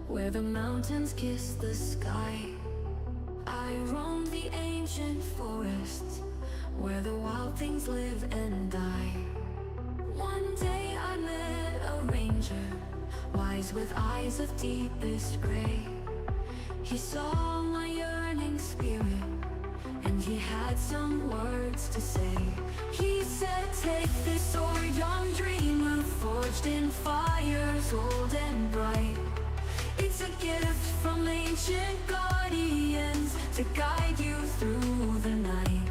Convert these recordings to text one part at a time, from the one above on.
where the mountains kiss the sky. I roam the ancient forests, where the wild things live and die. One day I met a ranger, wise with eyes of deepest gray. He saw my yearning spirit, and he had some words to say. He said, take this sword, young dreamer, forged in fires old and bright. It's a gift from ancient guardians to guide you through the night.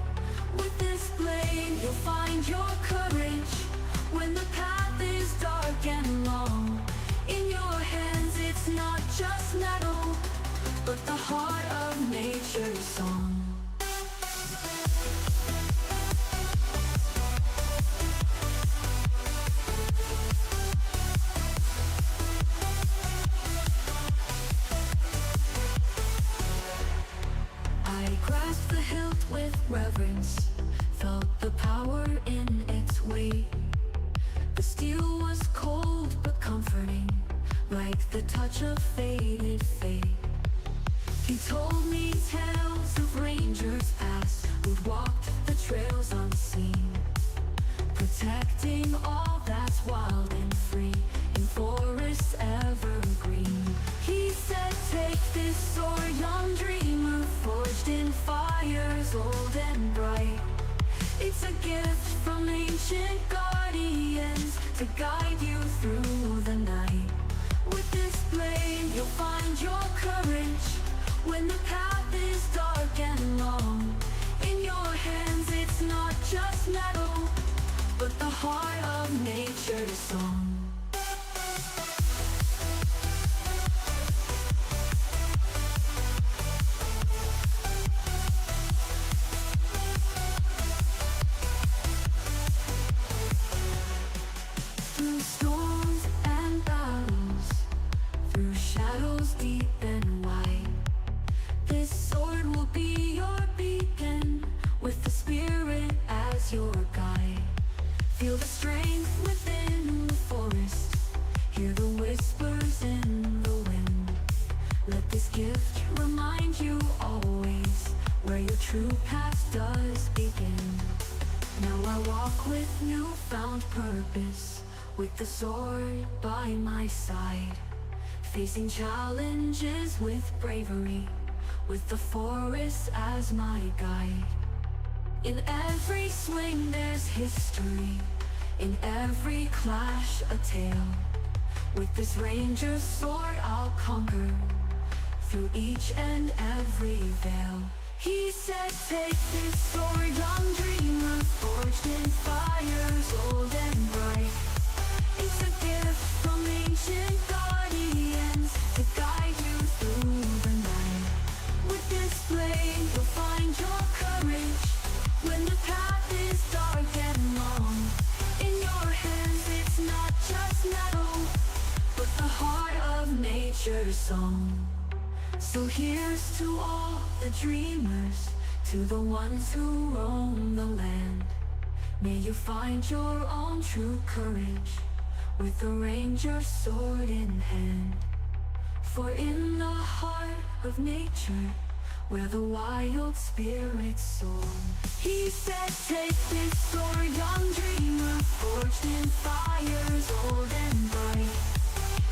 With this blade you'll find your courage when the path is dark and long. In your hands it's not just metal, but the heart of nature's song. I grasped the hilt with reverence, felt the power in its weight. The steel was cold but comforting, like the touch of faded fate. He told me tales of rangers past who'd walked the trails unseen, protecting all that's wild and free in forests evergreen. He said, take this sword, young dreamer, forged in fires old and bright. It's a gift from ancient guardians to guide you through the night. With this blade you'll find your courage when the path is dark and long. In your hands it's not just metal, but the heart of nature's song. Through storms and battles, through shadows deep and wide, this sword will be your beacon, with the spirit as your guide. Feel the strength within the forest, hear the whispers in the wind. Let this gift remind you always where your true path does begin. Now I walk with newfound purpose, with the sword by my side, facing challenges with bravery, with the forest as my guide. In every swing there's history, in every clash a tale. With this ranger's sword I'll conquer, through each and every veil. He said, take this sword, young dreamer, forged in fires old and bright. It's a gift from ancient guardians to guide you through the night. With this blade you'll find your courage when the path is dark and long. In your hands it's not just metal, but the heart of nature's song. So here's to all the dreamers, to the ones who roam the land. May you find your own true courage, with the ranger's sword in hand. For in the heart of nature, where the wild spirits soar, he said, take this sword, young dreamer, forged in fires old and bright.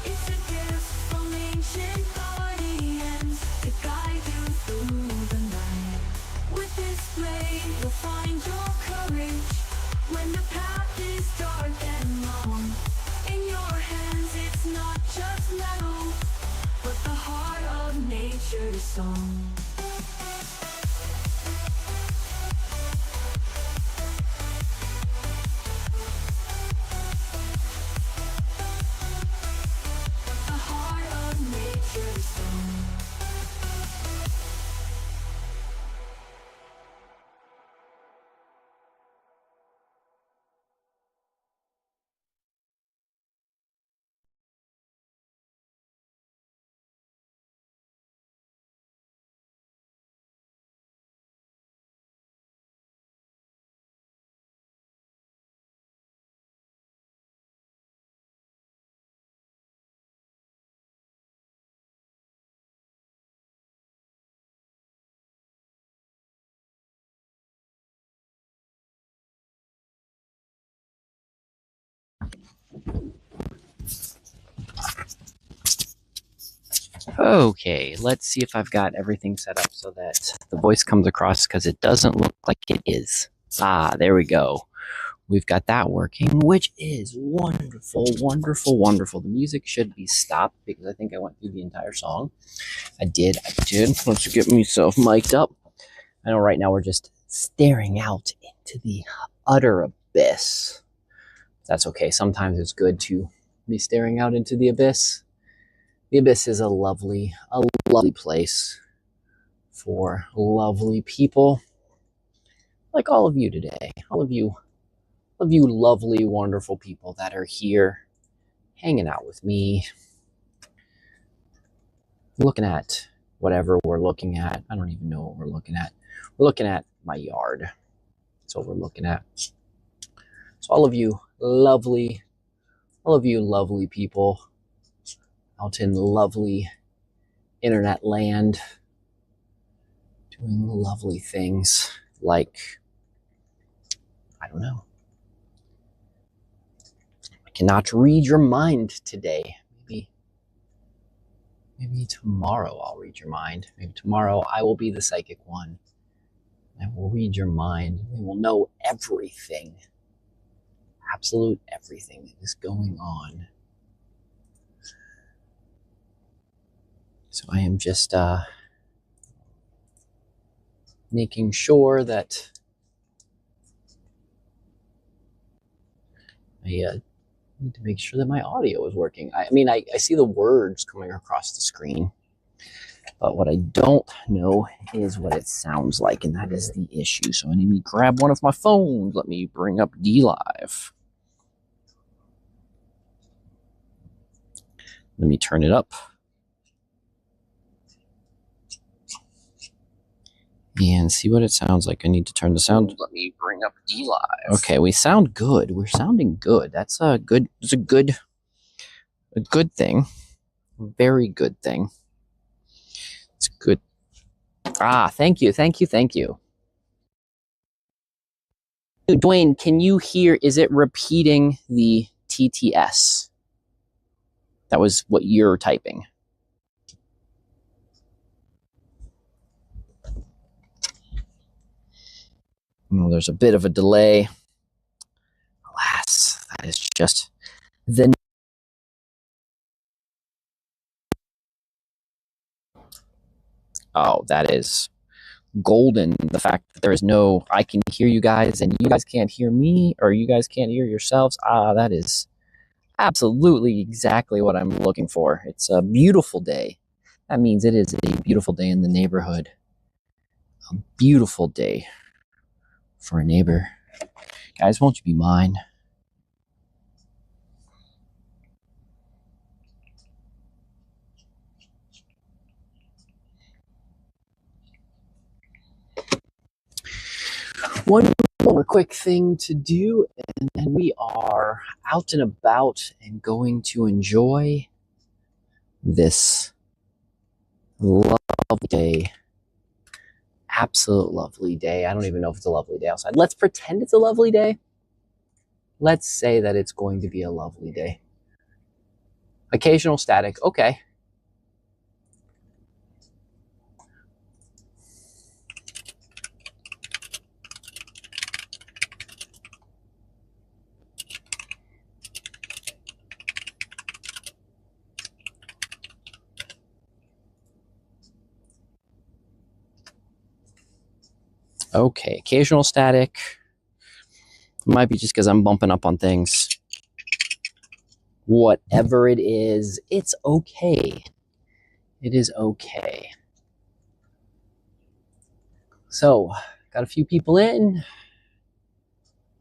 It's a gift from ancient guardians to guide you through the night. With this blade you'll find your courage when the path is dark and long. In your hands it's not just metal, but the heart of nature's song. The heart of nature's Okay, let's see if I've got everything set up so that the voice comes across, because it doesn't look like it is. Ah, there we go. We've got that working, which is wonderful, wonderful, wonderful. The music should be stopped because I think I went through the entire song. I did. Let's get myself mic'd up. I know right now we're just staring out into the utter abyss. That's okay. Sometimes it's good to be staring out into the abyss. The abyss is a lovely place for lovely people like all of you today. All of you lovely, wonderful people that are here hanging out with me, looking at whatever we're looking at. I don't even know what we're looking at. We're looking at my yard. That's what we're looking at. So all of you lovely people out in lovely internet land doing lovely things like, I don't know. I cannot read your mind today. Maybe tomorrow I'll read your mind. Maybe tomorrow I will be the psychic one. I will read your mind. We will know everything. Absolute everything that is going on. So I am just making sure that I need to make sure that my audio is working. I mean, I see the words coming across the screen, but what I don't know is what it sounds like, and that is the issue. So I need to grab one of my phones. Let me bring up DLive. Let me turn it up. And see what it sounds like. I need to turn the sound. Let me bring up DLive. Okay, we sound good. We're sounding good. That's a good. It's a good thing. A very good thing. It's good. Ah, thank you. Dwayne, can you hear? Is it repeating the TTS? That was what you're typing. There's a bit of a delay. Alas, that is just the... Oh, that is golden. The fact that there is no... I can hear you guys and you guys can't hear me, or you guys can't hear yourselves. Ah, that is absolutely exactly what I'm looking for. It's a beautiful day. That means it is a beautiful day in the neighborhood. A beautiful day for a neighbor. Guys, won't you be mine? One more quick thing to do, and then we are out and about and going to enjoy this lovely day. Absolute lovely day. I don't even know if it's a lovely day outside. Let's pretend it's a lovely day. Let's say that it's going to be a lovely day. Occasional static. Okay. Okay, occasional static. It might be just because I'm bumping up on things. Whatever it is, it's okay. It is okay. So, got a few people in.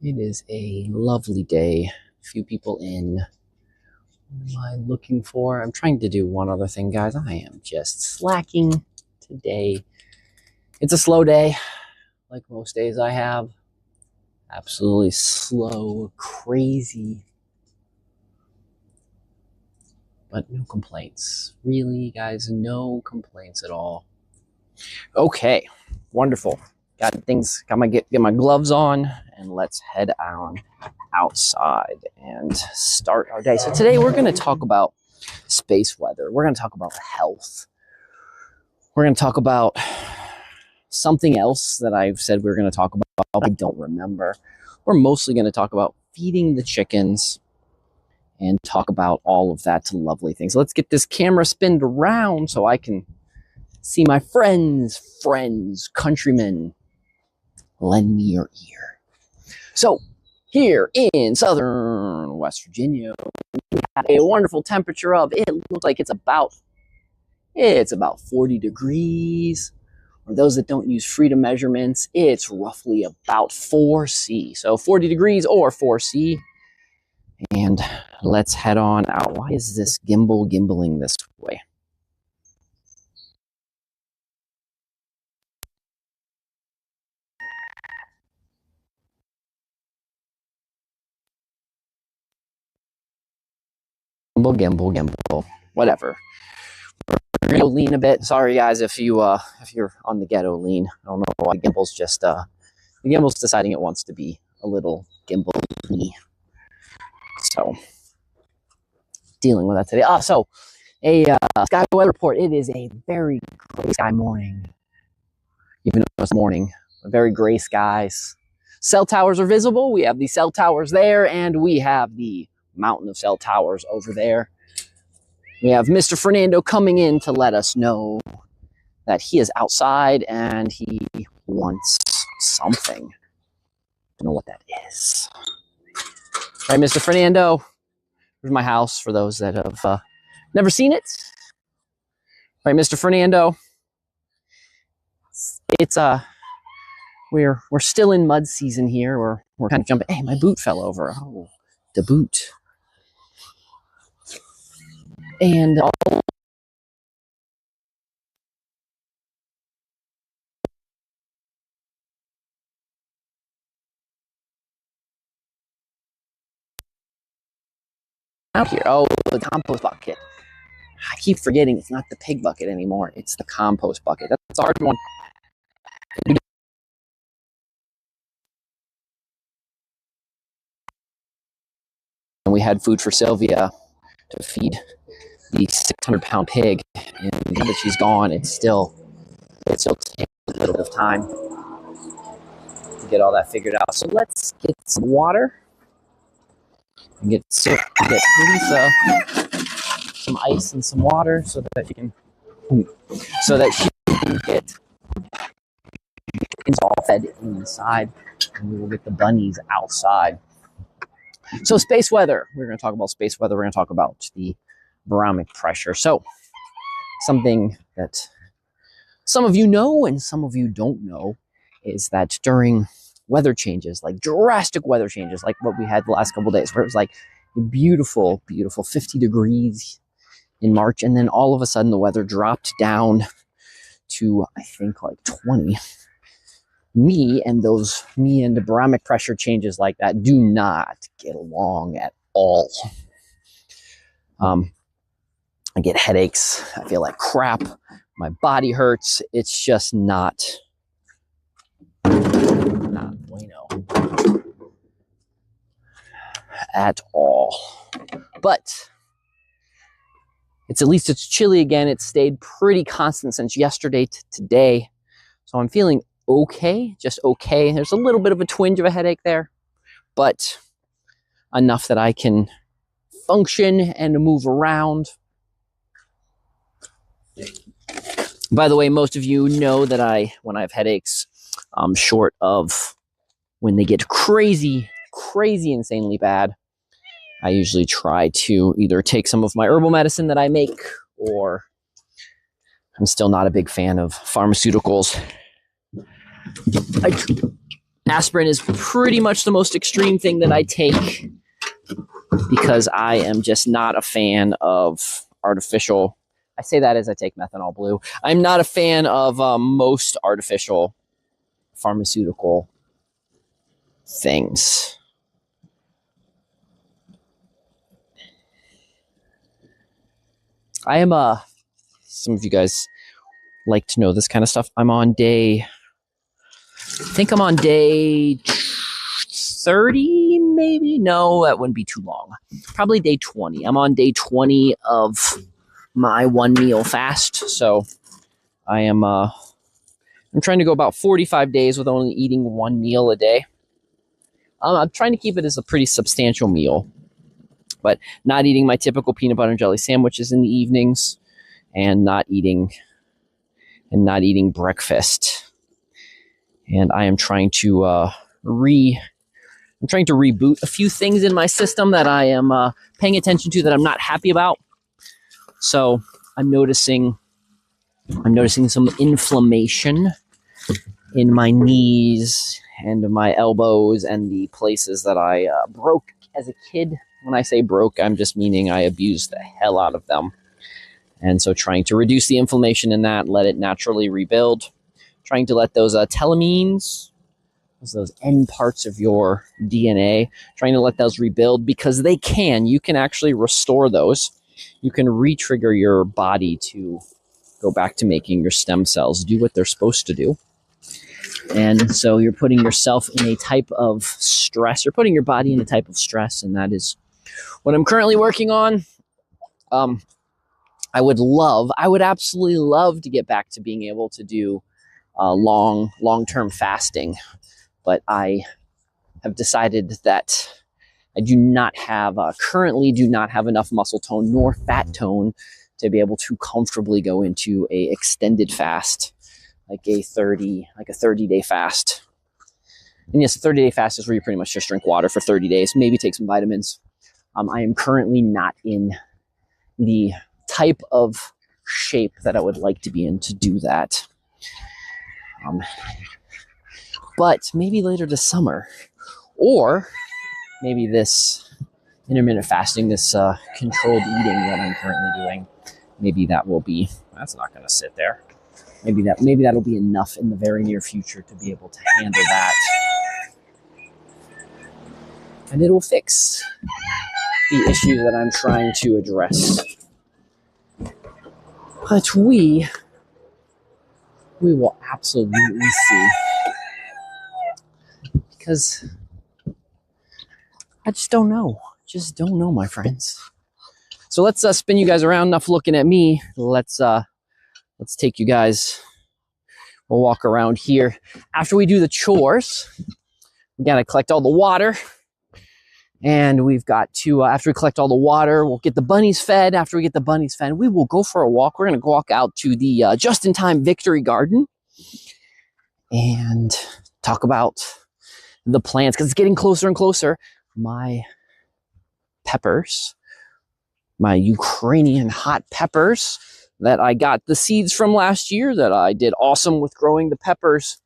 It is a lovely day. A few people in. What am I looking for? I'm trying to do one other thing, guys. I am just slacking today. It's a slow day, like most days I have. Absolutely slow, crazy. But no complaints. Really, guys, no complaints at all. Okay, wonderful. Got my gloves on, and let's head on outside and start our day. So today we're going to talk about space weather. We're going to talk about health. We're going to talk about something else that I've said we were going to talk about. I don't remember. We're mostly going to talk about feeding the chickens and talk about all of that lovely things. Let's get this camera spinned around so I can see my friends, countrymen. Lend me your ear. So, here in southern West Virginia, we have a wonderful temperature of, it looks like it's about 40 degrees. For those that don't use freedom measurements, it's roughly about 4C. So 40 degrees or 4C. And let's head on out. Why is this gimbaling this way? Gimbal. Whatever. We're gonna lean a bit. Sorry guys if you're on the ghetto lean. I don't know why gimbal's just the gimbal's deciding it wants to be a little gimbal-y. So dealing with that today. So a sky weather report. It is a very gray sky morning. Even though it's morning, very gray skies. Cell towers are visible. We have the cell towers there, and we have the mountain of cell towers over there. We have Mr. Fernando coming in to let us know that he is outside and he wants something. I don't know what that is. All right, Mr. Fernando. Here's my house for those that have never seen it. All right, Mr. Fernando. It's we're still in mud season here. We're kind of jumping. Hey, my boot fell over. Oh, the boot. And out here, oh, the compost bucket. I keep forgetting it's not the pig bucket anymore. It's the compost bucket. That's a hard one. And we had food for Sylvia to feed the 600-pound pig, and now that she's gone, it still takes a little bit of time to get all that figured out. So let's get some water and get Lisa some ice and some water so that she can get things all fed inside, and we will get the bunnies outside. So space weather. We're going to talk about space weather. We're going to talk about the barometric pressure. So something that some of you know and some of you don't know is that during weather changes, like drastic weather changes, like what we had the last couple of days, where it was like beautiful 50 degrees in March, and then all of a sudden the weather dropped down to, I think, like 20. Me and the barometric pressure changes like that do not get along at all. I get headaches. I feel like crap. My body hurts. It's just not bueno at all. But at least it's chilly again. It's stayed pretty constant since yesterday to today. So I'm feeling okay, just okay. There's a little bit of a twinge of a headache there, but enough that I can function and move around. By the way, most of you know that when I have headaches, short of when they get crazy, insanely bad, I usually try to either take some of my herbal medicine that I make, or I'm still not a big fan of pharmaceuticals. Aspirin is pretty much the most extreme thing that I take because I am just not a fan of artificial. I say that as I take methanol blue. I'm not a fan of most artificial pharmaceutical things. I am some of you guys like to know this kind of stuff. I think I'm on day 30 maybe, no, that wouldn't be too long. Probably day 20. I'm on day 20 of my 1 meal fast. So I am, I'm trying to go about 45 days with only eating 1 meal a day. I'm trying to keep it as a pretty substantial meal, but not eating my typical peanut butter and jelly sandwiches in the evenings, and not eating breakfast. And I am trying to reboot a few things in my system that I am paying attention to that I'm not happy about. So I'm noticing some inflammation in my knees and my elbows and the places that I broke as a kid. When I say broke, I'm just meaning I abused the hell out of them. And so trying to reduce the inflammation in that, let it naturally rebuild. Trying to let those telomeres, those end parts of your DNA, trying to let those rebuild, because you can actually restore those. You can re-trigger your body to go back to making your stem cells do what they're supposed to do. And so you're putting yourself in a type of stress. You're putting your body in a type of stress, and that is what I'm currently working on. I would absolutely love to get back to being able to do long-term fasting, but I have decided that I currently do not have enough muscle tone nor fat tone to be able to comfortably go into a extended fast, like a 30-day fast. And yes, a 30-day fast is where you pretty much just drink water for 30 days, maybe take some vitamins. I am currently not in the type of shape that I would like to be in to do that. But maybe later this summer, or maybe this intermittent fasting, this controlled eating that I'm currently doing, maybe that's not going to sit there. Maybe that'll be enough in the very near future to be able to handle that. And it'll fix the issue that I'm trying to address. But we will absolutely see. Because I just don't know. My friends. So let's spin you guys around. Enough looking at me. Let's take you guys. We'll walk around here. After we do the chores, we gotta collect all the water. And we've got to, after we collect all the water, we'll get the bunnies fed. After we get the bunnies fed, we will go for a walk. We're going to walk out to the just-in-time Victory Garden and talk about the plants, because it's getting closer and closer. My peppers, my Ukrainian hot peppers that I got the seeds from last year, that I did awesome with growing the peppers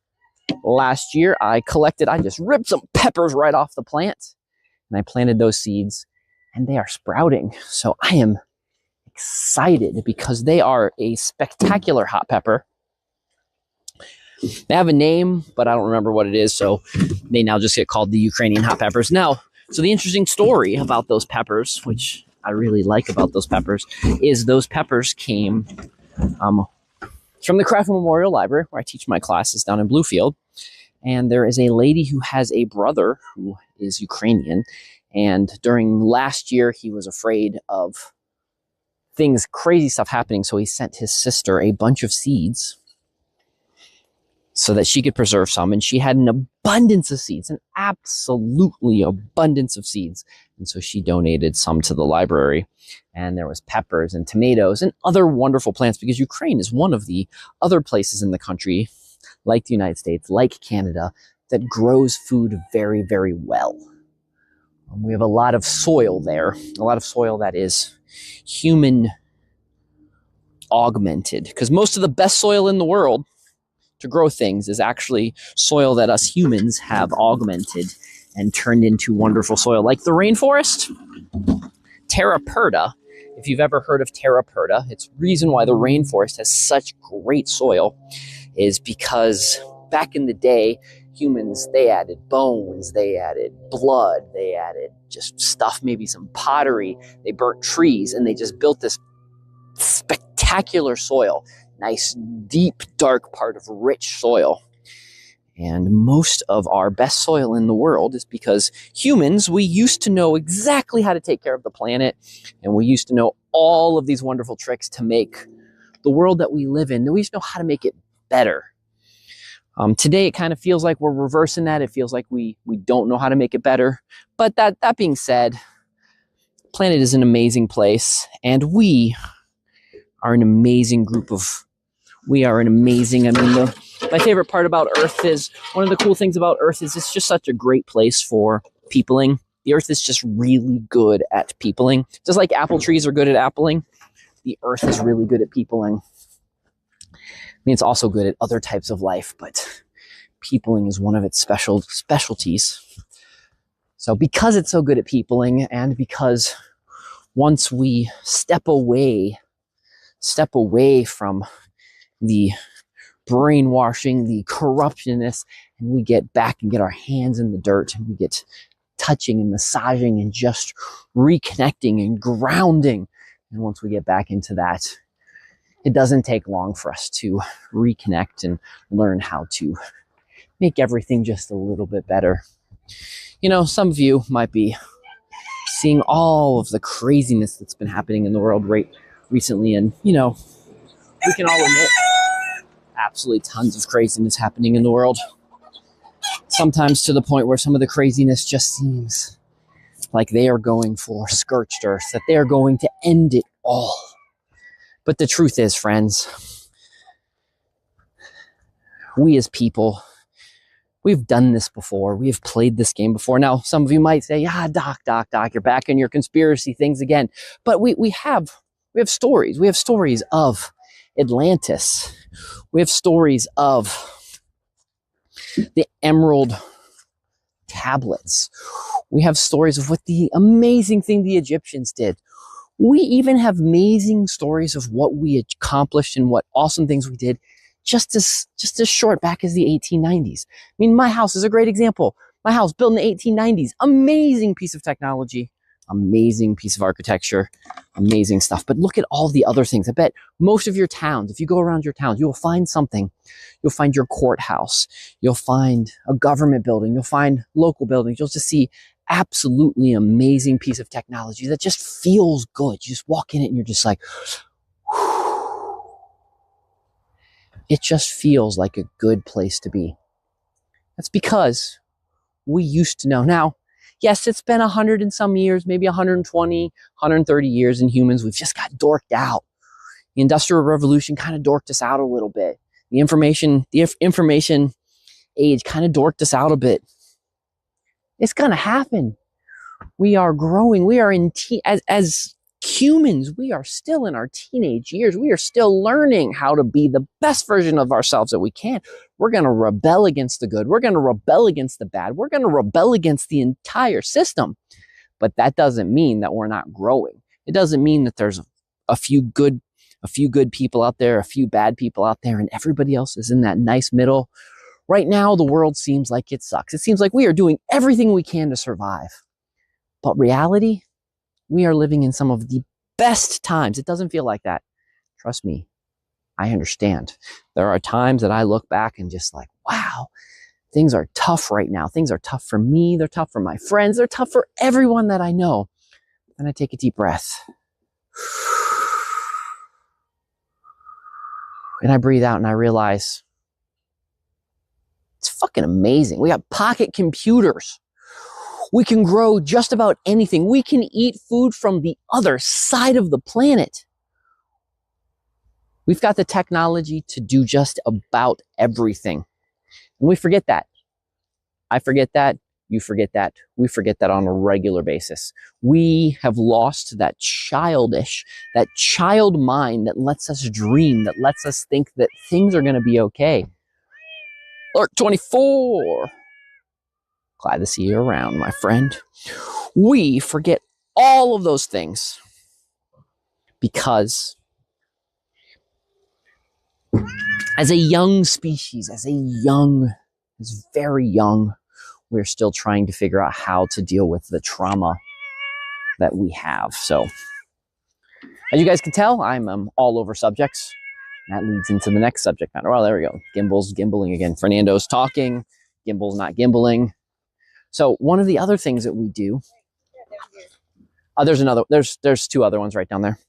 last year. I just ripped some peppers right off the plant. And I planted those seeds, and they are sprouting. So I am excited because they are a spectacular hot pepper. They have a name, but I don't remember what it is. So they now just get called the Ukrainian hot peppers. Now, so the interesting story about those peppers, which I really like about those peppers, is those peppers came from the Craft Memorial Library, where I teach my classes down in Bluefield. And there is a lady who has a brother who is Ukrainian. And during last year, he was afraid of crazy stuff happening. So he sent his sister a bunch of seeds so that she could preserve some. And she had an abundance of seeds, an absolutely abundance of seeds. And so she donated some to the library. And there was peppers and tomatoes and other wonderful plants, because Ukraine is one of the other places in the country, like the United States, like Canada, that grows food very, very well. We have a lot of soil there, a lot of soil that is human augmented, because most of the best soil in the world to grow things is actually soil that us humans have augmented and turned into wonderful soil, like the rainforest. Terra Perda, if you've ever heard of Terra Perda, it's reason why the rainforest has such great soil is because back in the day, humans, they added bones, they added blood, they added just stuff, maybe some pottery, they burnt trees, and they just built this spectacular soil, nice, deep, dark part of rich soil. And most of our best soil in the world is because humans, we used to know exactly how to take care of the planet, and we used to know all of these wonderful tricks to make the world that we live in. We used to know how to make it better. Today, it kind of feels like we're reversing that. It feels like we don't know how to make it better. But that being said, the planet is an amazing place, and we are an amazing group of. We are an amazing. My favorite part about Earth is one of the cool things about Earth is it's just such a great place for peopling. The Earth is just really good at peopling. Just like apple trees are good at appling, the Earth is really good at peopling. I mean, it's also good at other types of life, but peopling is one of its specialties. So because it's so good at peopling, and because once we step away from the brainwashing, the corruptionness, and we get back and get our hands in the dirt, and we get touching and massaging and just reconnecting and grounding. And once we get back into that, it doesn't take long for us to reconnect and learn how to make everything just a little bit better. You know, some of you might be seeing all of the craziness that's been happening in the world recently, and you know, we can all admit absolutely tons of craziness happening in the world. Sometimes to the point where some of the craziness just seems like they are going for scorched earth, that they are going to end it all. But the truth is, friends, we as people, we've done this before. We have played this game before. Now, some of you might say, Doc, you're back in your conspiracy things again. But we have stories. We have stories of Atlantis. We have stories of the Emerald Tablets. We have stories of what the amazing thing the Egyptians did. We even have amazing stories of what we accomplished and what awesome things we did just as short back as the 1890s. I mean, my house is a great example. My house built in the 1890s. Amazing piece of technology. Amazing piece of architecture, amazing stuff. But look at all the other things. I bet most of your towns, if you go around your towns, you'll find something. You'll find your courthouse. You'll find a government building. You'll find local buildings. You'll just see absolutely amazing piece of technology that just feels good. You just walk in it and you're just like, whew. It just feels like a good place to be. That's because we used to know. Now, yes, it's been 100 and some years, maybe 120, 130 years in humans. We've just got dorked out. The Industrial Revolution kind of dorked us out a little bit. The information age kind of dorked us out a bit. It's going to happen. We are growing. We are as humans, we are still in our teenage years. We are still learning how to be the best version of ourselves that we can. We're going to rebel against the good. We're going to rebel against the bad. We're going to rebel against the entire system. But that doesn't mean that we're not growing. It doesn't mean that there's a few good people out there, a few bad people out there, and everybody else is in that nice middle. Right now, the world seems like it sucks. It seems like we are doing everything we can to survive. But reality, we are living in some of the best times. It doesn't feel like that. Trust me, I understand. There are times that I look back and just like, wow, things are tough right now. Things are tough for me. They're tough for my friends. They're tough for everyone that I know. And I take a deep breath. And I breathe out and I realize it's fucking amazing. We got pocket computers. We can grow just about anything. We can eat food from the other side of the planet. We've got the technology to do just about everything. And we forget that. I forget that. You forget that. We forget that on a regular basis. We have lost that child mind that lets us dream, that lets us think that things are going to be okay. Alert 24. Glad to see you around, my friend. We forget all of those things because as a young species, as very young, we're still trying to figure out how to deal with the trauma that we have. So, as you guys can tell, I'm all over subjects. That leads into the next subject matter. Well, there we go. Gimbals, gimbaling again. Fernando's talking. Gimbals not gimbaling. So one of the other things that we do. There's another. There's two other ones right down there.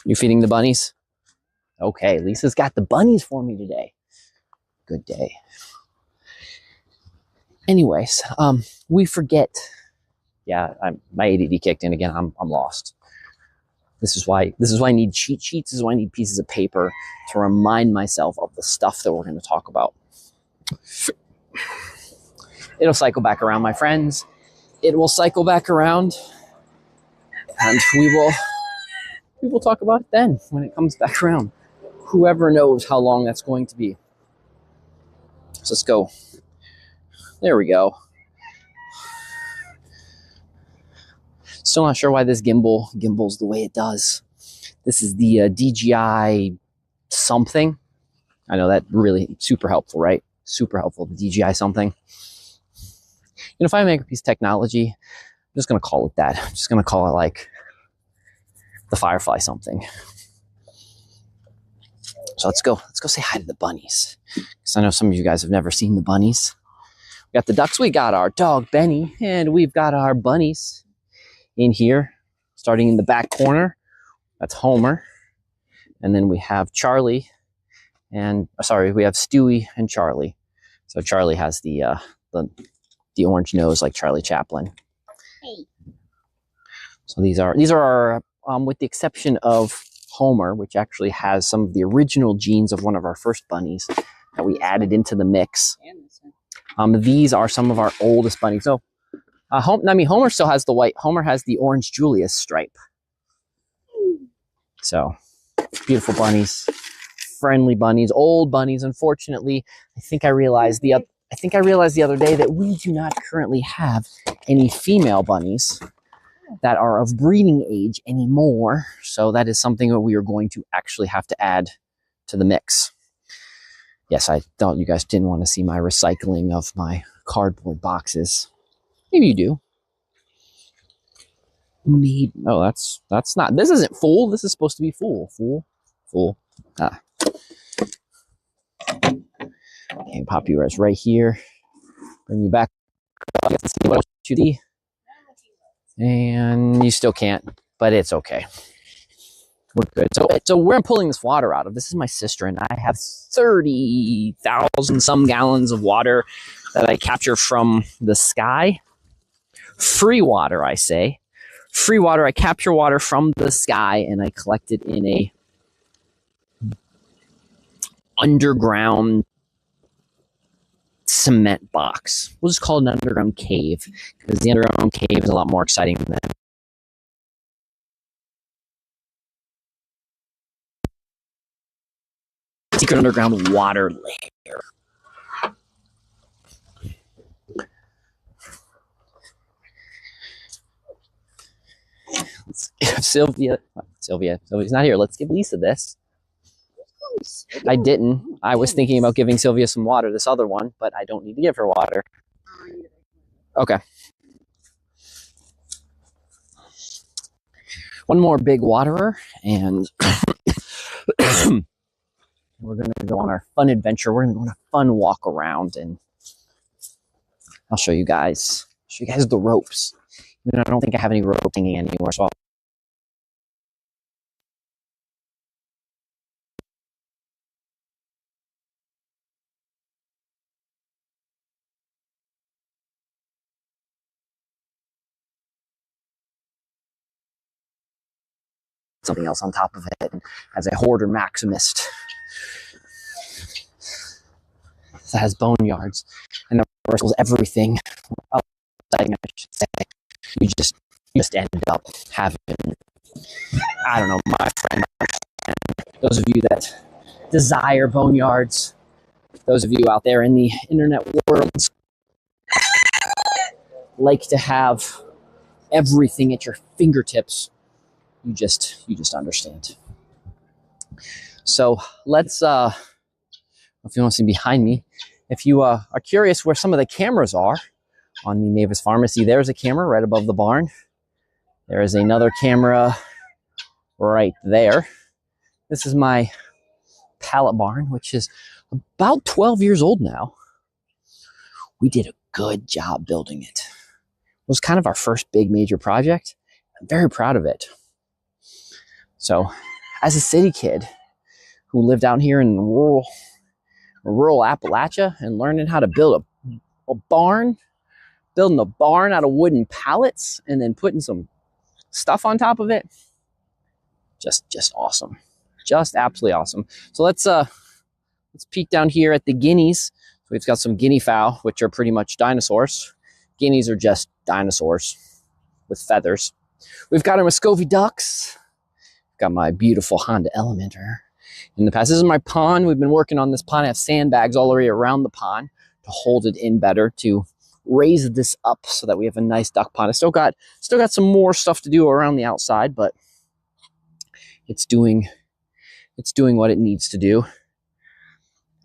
You feeding the bunnies? Okay, Lisa's got the bunnies for me today. Good day. Anyways, we forget. Yeah, my ADD kicked in again. I'm lost. This is why I need cheat sheets. This is why I need pieces of paper to remind myself of the stuff that we're going to talk about. It'll cycle back around, my friends. It will cycle back around, and we will talk about it then when it comes back around. Whoever knows how long that's going to be. So let's go. There we go. Still not sure why this gimbals the way it does. This is the DJI something. I know that really super helpful, right? Super helpful, the DJI something. You know, if I make a piece of technology, I'm just going to call it that. I'm just going to call it like the Firefly something. So let's go say hi to the bunnies. Because I know some of you guys have never seen the bunnies. We got the ducks, we got our dog Benny, and we've got our bunnies in here, starting in the back corner. That's Homer. And then we have Charlie and, we have Stewie and Charlie. So Charlie has the orange nose like Charlie Chaplin. Hey. So these are our, with the exception of Homer, which actually has some of the original genes of one of our first bunnies that we added into the mix. These are some of our oldest bunnies. So Homer still has the white. Homer has the orange Julius stripe. So, beautiful bunnies, friendly bunnies, old bunnies. Unfortunately, I think I realized the other day that we do not currently have any female bunnies that are of breeding age anymore. So that is something that we are going to actually have to add to the mix. Yes, I thought you guys didn't want to see my recycling of my cardboard boxes. Maybe you do. Maybe. Oh, that's not. This isn't full. This is supposed to be full. Full. Ah. Okay, pop you right here. Bring you back. Let's see what else you see. And you still can't, but it's okay. We're good. So where I'm pulling this water out of, this is my cistern. I have 30,000 some gallons of water that I capture from the sky. Free water, I say. Free water. I capture water from the sky and I collect it in a underground cement box. We'll just call it an underground cave because the underground cave is a lot more exciting than secret underground water layer. Sylvia's not here. Let's give Lisa this. I didn't. I was thinking about giving Sylvia some water, this other one, but I don't need to give her water. Okay. One more big waterer, and we're going to go on our fun adventure. We're going to go on a fun walk around, and I'll show you guys the ropes. I don't think I have any rope hanging anywhere, so something else on top of it. And as a hoarder maximist that has boneyards and that reversals everything, I should say, you just end up having, I don't know, my friend, those of you that desire boneyards, those of you out there in the internet world like to have everything at your fingertips. You just understand. So let's, if you want to see behind me, if you are curious where some of the cameras are on the Mavis Pharmacy, there's a camera right above the barn. There is another camera right there. This is my pallet barn, which is about 12 years old now. We did a good job building it. It was kind of our first big major project. I'm very proud of it. So, as a city kid who lived out here in rural Appalachia and learning how to build a barn, building a barn out of wooden pallets and then putting some stuff on top of it, just awesome. Just absolutely awesome. So let's peek down here at the guineas. We've got some guinea fowl, which are pretty much dinosaurs. Guineas are just dinosaurs with feathers. We've got our Muscovy ducks. Got my beautiful Honda Elementor in the past. This is my pond. We've been working on this pond. I have sandbags all the way around the pond to hold it in better, to raise this up so that we have a nice duck pond. I still got some more stuff to do around the outside, but it's doing what it needs to do.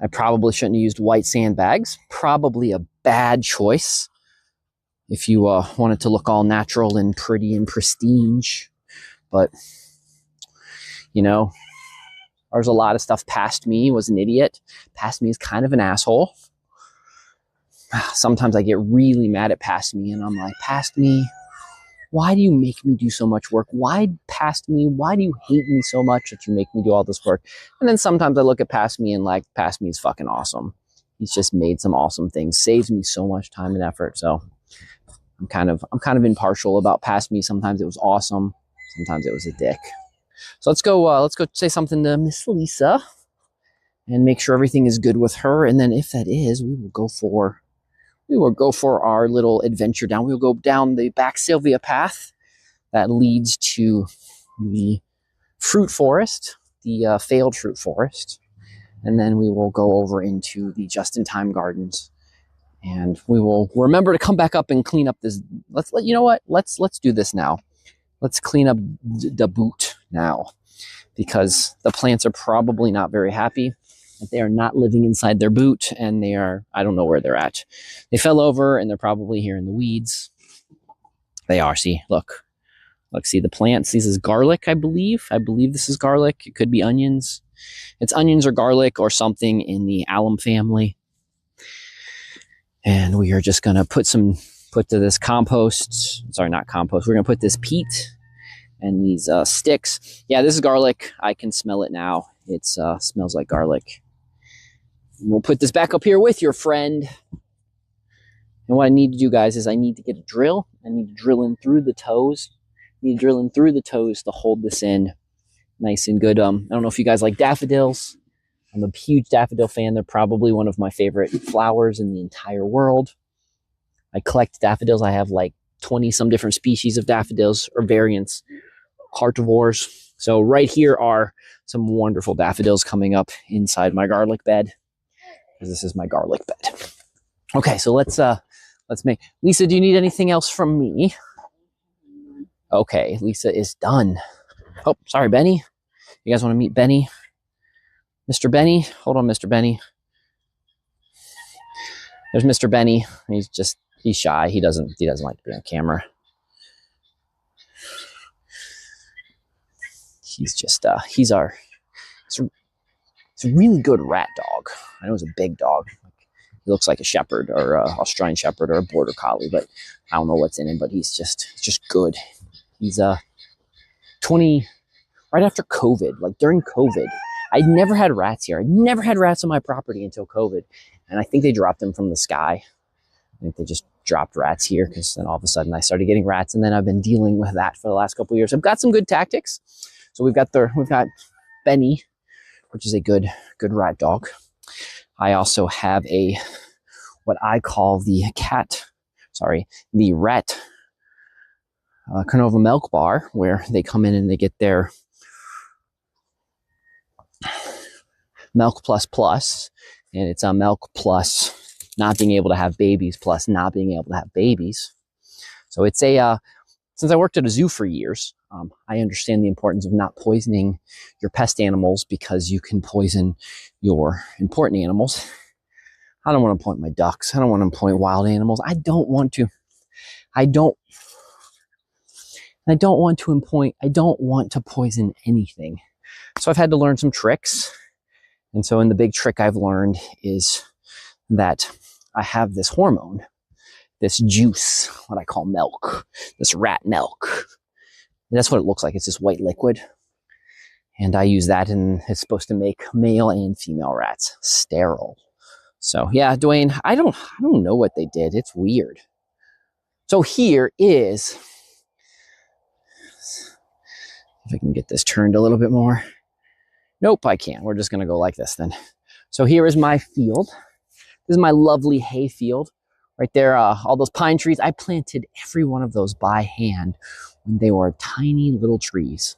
I probably shouldn't have used white sandbags. Probably a bad choice if you want it to look all natural and pretty and pristine. But, you know, there's a lot of stuff past me was an idiot. Past me is kind of an asshole. Sometimes I get really mad at past me, and I'm like, past me, why do you make me do so much work? Why, past me, why do you hate me so much that you make me do all this work? And then sometimes I look at past me and like, past me is fucking awesome. He's just made some awesome things, saves me so much time and effort. So I'm kind of impartial about past me. Sometimes it was awesome. Sometimes it was a dick. So let's go say something to Miss Lisa and make sure everything is good with her. And then if that is, we will go for our little adventure down. We'll go down the back Sylvia path that leads to the fruit forest, the failed fruit forest. And then we will go over into the just-in-time gardens. And we will remember to come back up and clean up this. You know what? Let's do this now. Let's clean up the boot now, because the plants are probably not very happy that they are not living inside their boot, and they are, I don't know where they're at. They fell over and they're probably here in the weeds. They are, see, look, see the plants. This is garlic, I believe. I believe this is garlic. It could be onions. It's onions or garlic or something in the alum family. And we are just going to put to this compost. Sorry, not compost. We're going to put this peat and these sticks. Yeah, this is garlic. I can smell it now. It smells like garlic. And we'll put this back up here with your friend. And what I need to do, guys, is I need to get a drill. I need to drill in through the toes. I need to drill in through the toes to hold this in nice and good. I don't know if you guys like daffodils. I'm a huge daffodil fan. They're probably one of my favorite flowers in the entire world. I collect daffodils. I have like 20 some different species of daffodils or variants, heartivores. So right here are some wonderful daffodils coming up inside my garlic bed, because this is my garlic bed. Okay, so let's make. Lisa, do you need anything else from me? Okay, Lisa is done. Oh, sorry, Benny. You guys want to meet Benny? Mr. Benny? Hold on, Mr. Benny. There's Mr. Benny. He's shy. He doesn't like to be on camera. He's just he's a really good rat dog. I know he's a big dog. He looks like a shepherd or a Australian shepherd or a border collie, but I don't know what's in him, but he's just good. He's 20 right after COVID, like during COVID. I'd never had rats here. I'd never had rats on my property until COVID. And I think they dropped them from the sky. I think they just dropped rats here, because then all of a sudden I started getting rats, and then I've been dealing with that for the last couple of years. I've got some good tactics. So we've got Benny, which is a good rat dog. I also have what I call the rat Canova milk bar, where they come in and they get their milk plus, and it's a milk plus not being able to have babies plus not being able to have babies. So it's since I worked at a zoo for years, I understand the importance of not poisoning your pest animals, because you can poison your important animals. I don't want to point my ducks. I don't want to point wild animals. I don't want to poison anything. So I've had to learn some tricks, And so, in the big trick I've learned is that I have this hormone, this juice, what I call milk, this rat milk. And that's what it looks like. It's this white liquid. And I use that, and it's supposed to make male and female rats sterile. So yeah, Dwayne, I don't know what they did. It's weird. So here is, if I can get this turned a little bit more. Nope, I can't. We're just going to go like this then. So here is my field. This is my lovely hay field. Right there, all those pine trees. I planted every one of those by hand when they were tiny little trees.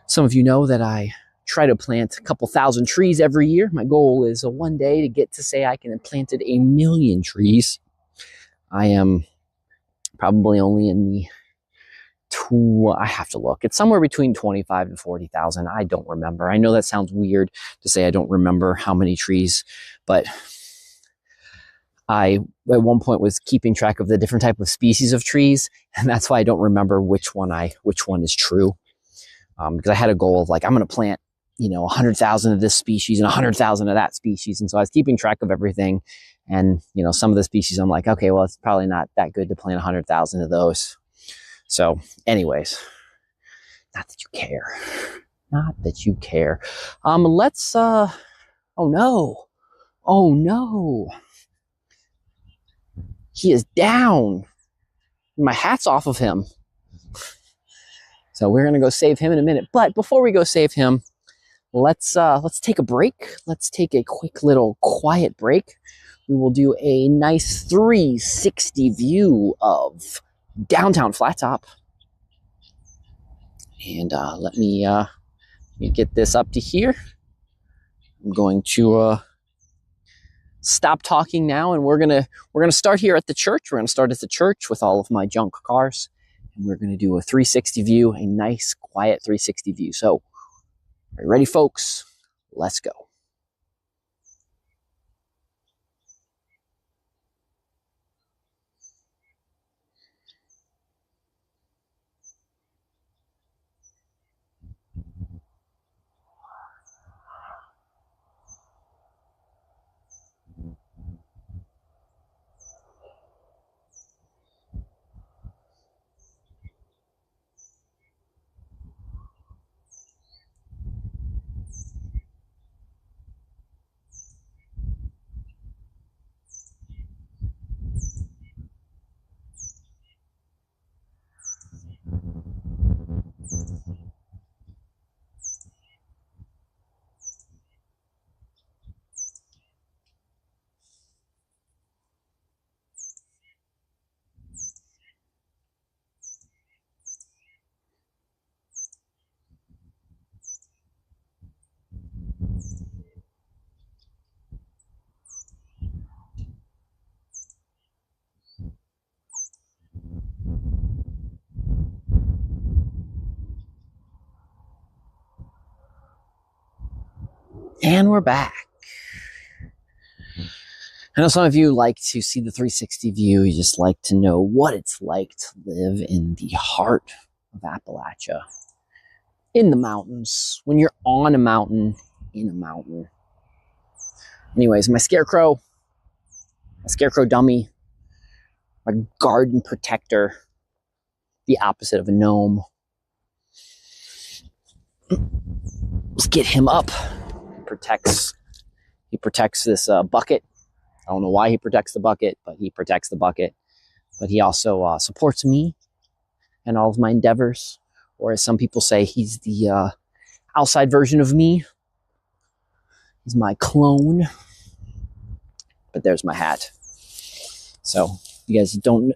Some of you know that I try to plant a couple thousand trees every year. My goal is one day to get to say I can have planted 1 million trees. I am probably only in the I have to look. It's somewhere between 25 to 40,000. I don't remember. I know that sounds weird to say I don't remember how many trees, but I at one point was keeping track of the different type of species of trees, and that's why I don't remember which one is true. Because I had a goal of like, I'm going to plant, 100,000 of this species and 100,000 of that species. And so I was keeping track of everything. And, some of the species I'm like, okay, well, it's probably not that good to plant 100,000 of those. So anyways, not that you care. Not that you care. Let's, oh no. He is down. My hat's off of him. So we're going to go save him in a minute. But before we go save him, let's take a break. Let's take a quick little quiet break. We will do a nice 360 view of downtown Flat Top. And let me get this up to here. I'm going to stop talking now, and we're gonna start here at the church. We're gonna start at the church with all of my junk cars. We're going to do a 360 view, a nice, quiet 360 view. So, are you ready, folks? Let's go. And we're back. I know some of you like to see the 360 view. You just like to know what it's like to live in the heart of Appalachia. In the mountains. When you're on a mountain, in a mountain. Anyways, my scarecrow dummy, my garden protector, the opposite of a gnome. Let's get him up. He protects this bucket. I don't know why he protects the bucket, but he protects the bucket. But he also supports me and all of my endeavors. Or as some people say, he's the outside version of me. He's my clone. But there's my hat. So you guys don't.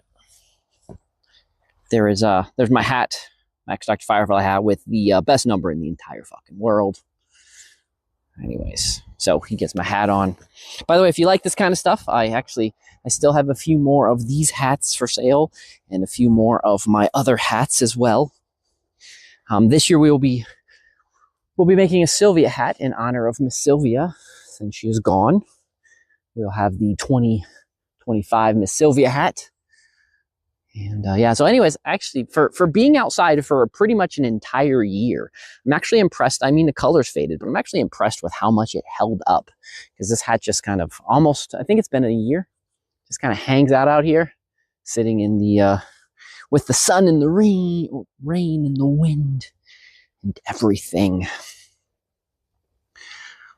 There's my hat, Max Dr. Firefly hat with the best number in the entire fucking world. Anyways, so he gets my hat on. By the way, if you like this kind of stuff, I still have a few more of these hats for sale and a few more of my other hats as well. This year we'll be making a Sylvia hat in honor of Miss Sylvia since she is gone. We'll have the 2025 Miss Sylvia hat. And yeah, so anyways, actually for being outside for pretty much an entire year, I'm actually impressed. I mean, the colors faded, but I'm actually impressed with how much it held up, because this hat just kind of almost, I think it's been a year, just kind of hangs out here, sitting in the, with the sun and the rain and the wind and everything.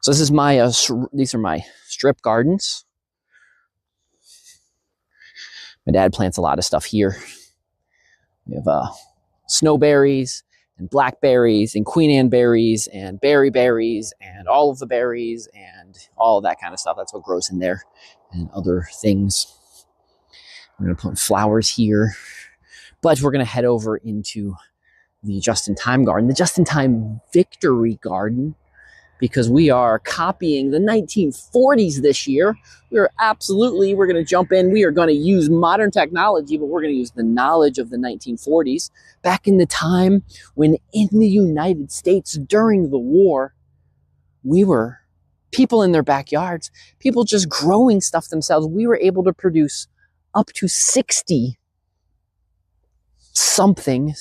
So this is my, these are my strip gardens. My dad plants a lot of stuff here. We have snowberries and blackberries and Queen Anne berries and berries and all of the berries and all of that kind of stuff. That's what grows in there, and other things. We're going to put flowers here, but we're going to head over into the just-in-time garden, the just-in-time victory garden, because we are copying the 1940s this year. We're going to jump in. We are going to use modern technology, but we're going to use the knowledge of the 1940s, back in the time when in the United States during the war, we were people in their backyards, people just growing stuff themselves. We were able to produce up to 60 something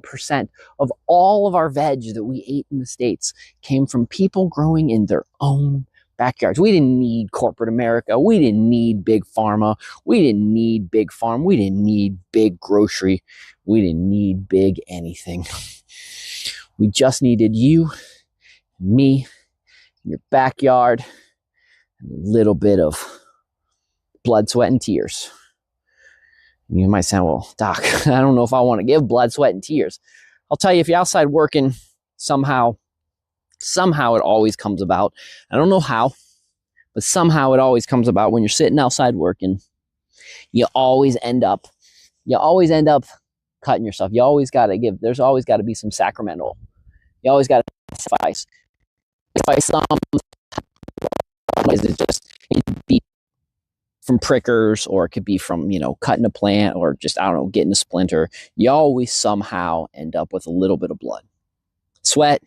percent of all of our veg that we ate in the States came from people growing in their own backyards. We didn't need corporate America. We didn't need big pharma. We didn't need big farm. We didn't need big grocery. We didn't need big anything. We just needed you, me, in your backyard, and a little bit of blood, sweat, and tears. You might say, well, Doc, I don't know if I want to give blood, sweat, and tears. I'll tell you, if you're outside working, somehow it always comes about. I don't know how, but somehow it always comes about when you're sitting outside working. You always end up cutting yourself. You always got to give. There's always got to be some sacramental. You always got to sacrifice. Some ways it could be from prickers, or it could be from, cutting a plant, or just, I don't know, getting a splinter. You always somehow end up with a little bit of blood. Sweat,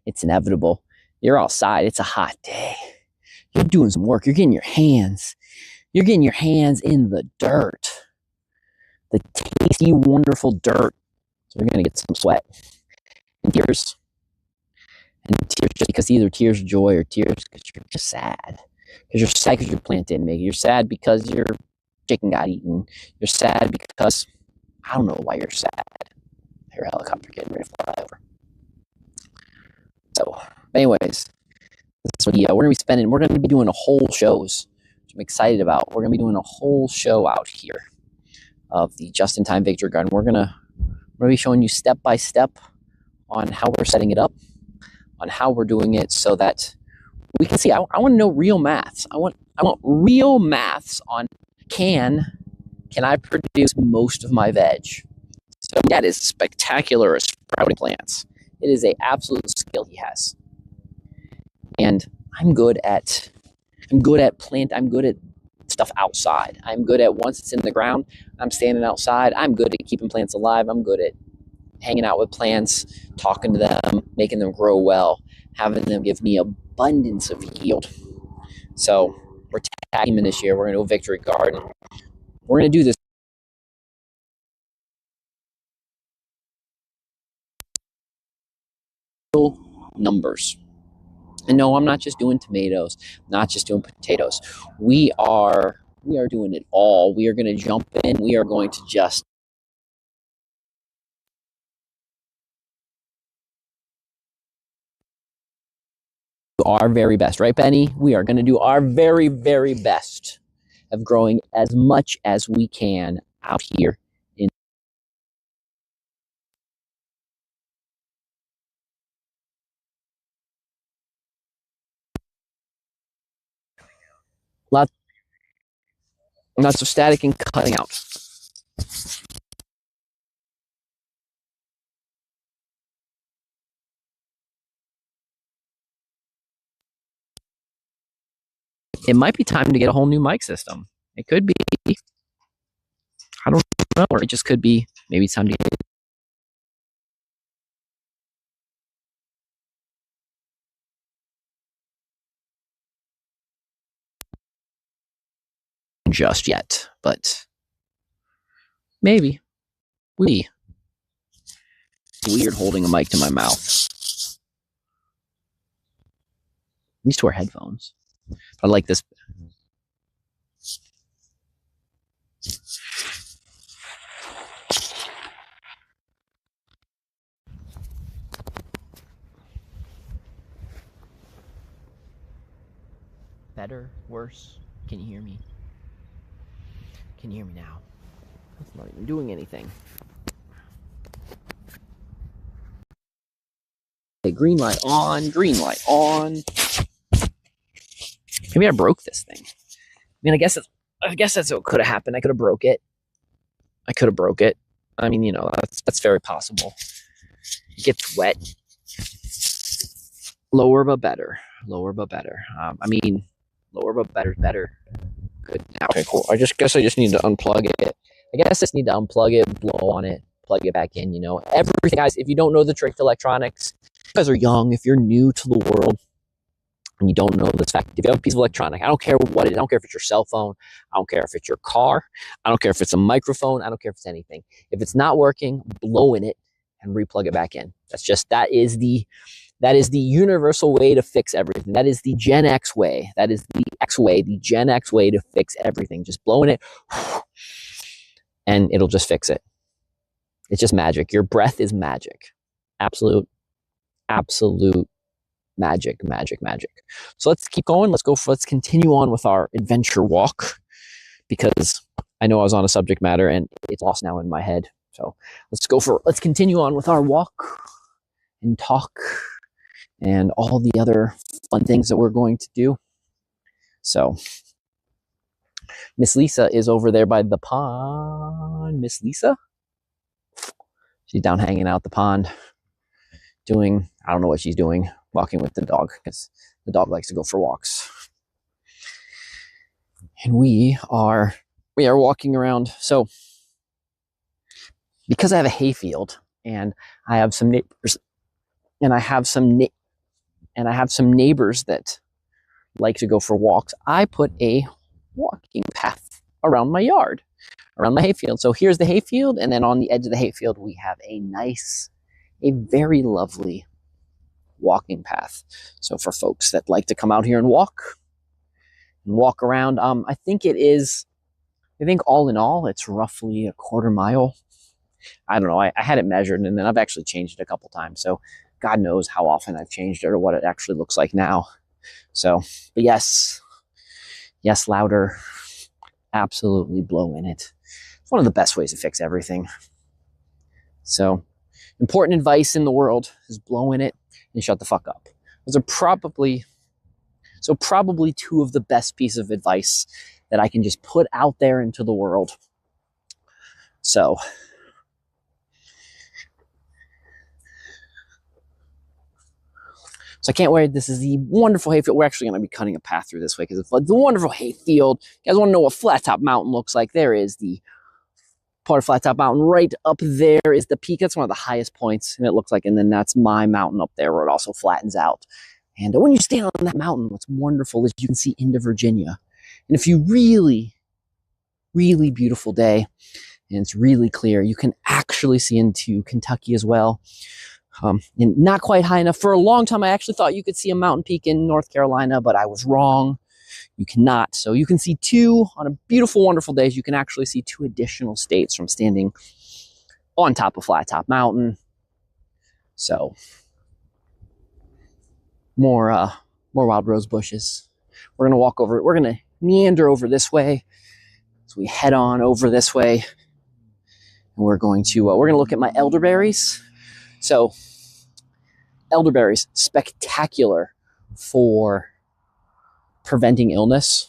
it's inevitable. You're outside, it's a hot day. You're doing some work, you're getting your hands in the dirt. The tasty, wonderful dirt. So you're gonna get some sweat and tears. And tears just because either tears of joy or tears because you're just sad. Because you're sad because your plant didn't make it. You're sad because your chicken got eaten. You're sad because, I don't know why you're sad. Your helicopter getting ready to fly over. So, anyways, we're going to be doing a whole shows, which I'm excited about. We're going to be doing a whole show out here of the Just-in-Time Victory Garden. We're going to be showing you step by step on how we're setting it up, on how we're doing it, so that we can see. I want to know real maths. I want real maths on can I produce most of my veg? So that is spectacular at sprouting plants. It is an absolute skill he has. And I'm good at stuff outside. I'm good at, once it's in the ground, I'm standing outside. I'm good at keeping plants alive. I'm good at hanging out with plants, talking to them, making them grow well, having them give me abundance of yield. So we're tag teaming this year. We're going to do a victory garden. We're going to do this numbers. And no, I'm not just doing tomatoes, not just doing potatoes. We are doing it all. We are going to jump in. We are going to just do our very best, right, Benny? We are going to do our very, very best of growing as much as we can out here. Lots of static and cutting out. It might be time to get a whole new mic system. It could be. I don't know. Or it just could be. Maybe it's time to get just yet. But Maybe. Weird holding a mic to my mouth. These two are headphones. I like this. Better? Worse? Can you hear me? Can you hear me now? It's not even doing anything. Okay, green light on, green light on. Maybe I broke this thing. I mean, I guess that's what could have happened. I could have broke it. I mean, that's very possible. It gets wet. Lower but better. Lower but better. Lower but better. Good. Okay, cool. I guess I just need to unplug it. Unplug it, blow on it, plug it back in. Everything, guys. If you don't know the trick to electronics, you guys are young. If you're new to the world and you don't know this fact, if you have a piece of electronic, I don't care what it is. I don't care if it's your cell phone. I don't care if it's your car. I don't care if it's a microphone. I don't care if it's anything. If it's not working, blow in it and replug it back in. That is the universal way to fix everything. That is the Gen X way. That is the X way, the Gen X way to fix everything. Just blow in it and it'll just fix it. It's just magic. Your breath is magic. Absolute magic. So let's keep going. Let's continue on with our adventure walk, because I know I was on a subject matter and it's lost now in my head. So let's continue on with our walk and talk and all the other fun things that we're going to do. So Miss Lisa is over there by the pond. Miss Lisa? She's down hanging out the pond doing, I don't know what she's doing, walking with the dog, because the dog likes to go for walks. And we are walking around. So because I have a hayfield and I have some neighbors and I have some neighbors that like to go for walks, I put a walking path around my yard, around my hayfield. So here's the hayfield, and then on the edge of the hayfield we have a very lovely walking path. So for folks that like to come out here and walk around, I think all in all it's roughly a quarter mile. I don't know. I had it measured, and then I've actually changed it a couple times. So God knows how often I've changed it or what it actually looks like now. So, but yes, louder. Absolutely blow in it. It's one of the best ways to fix everything. So, important advice in the world is blow in it and shut the fuck up. Those are probably two of the best pieces of advice that I can just put out there into the world. So I can't wait. This is the wonderful hayfield. We're actually going to be cutting a path through this way because it's the wonderful hayfield. You guys want to know what Flat Top Mountain looks like? There is the part of Flat Top Mountain. Right up there is the peak. That's one of the highest points, and it looks like, and then that's my mountain up there where it also flattens out. And when you stand on that mountain, what's wonderful is you can see into Virginia. And if you really, really beautiful day, and it's really clear, you can actually see into Kentucky as well. And not quite high enough. For a long time, I actually thought you could see a mountain peak in North Carolina, but I was wrong. You cannot. So you can see on a beautiful, wonderful days, you can actually see 2 additional states from standing on top of Flat Top Mountain. So more wild rose bushes. We're going to walk over. We're going to meander over this way. So we head on over this way. And we're going to look at my elderberries. So elderberries, spectacular for preventing illness.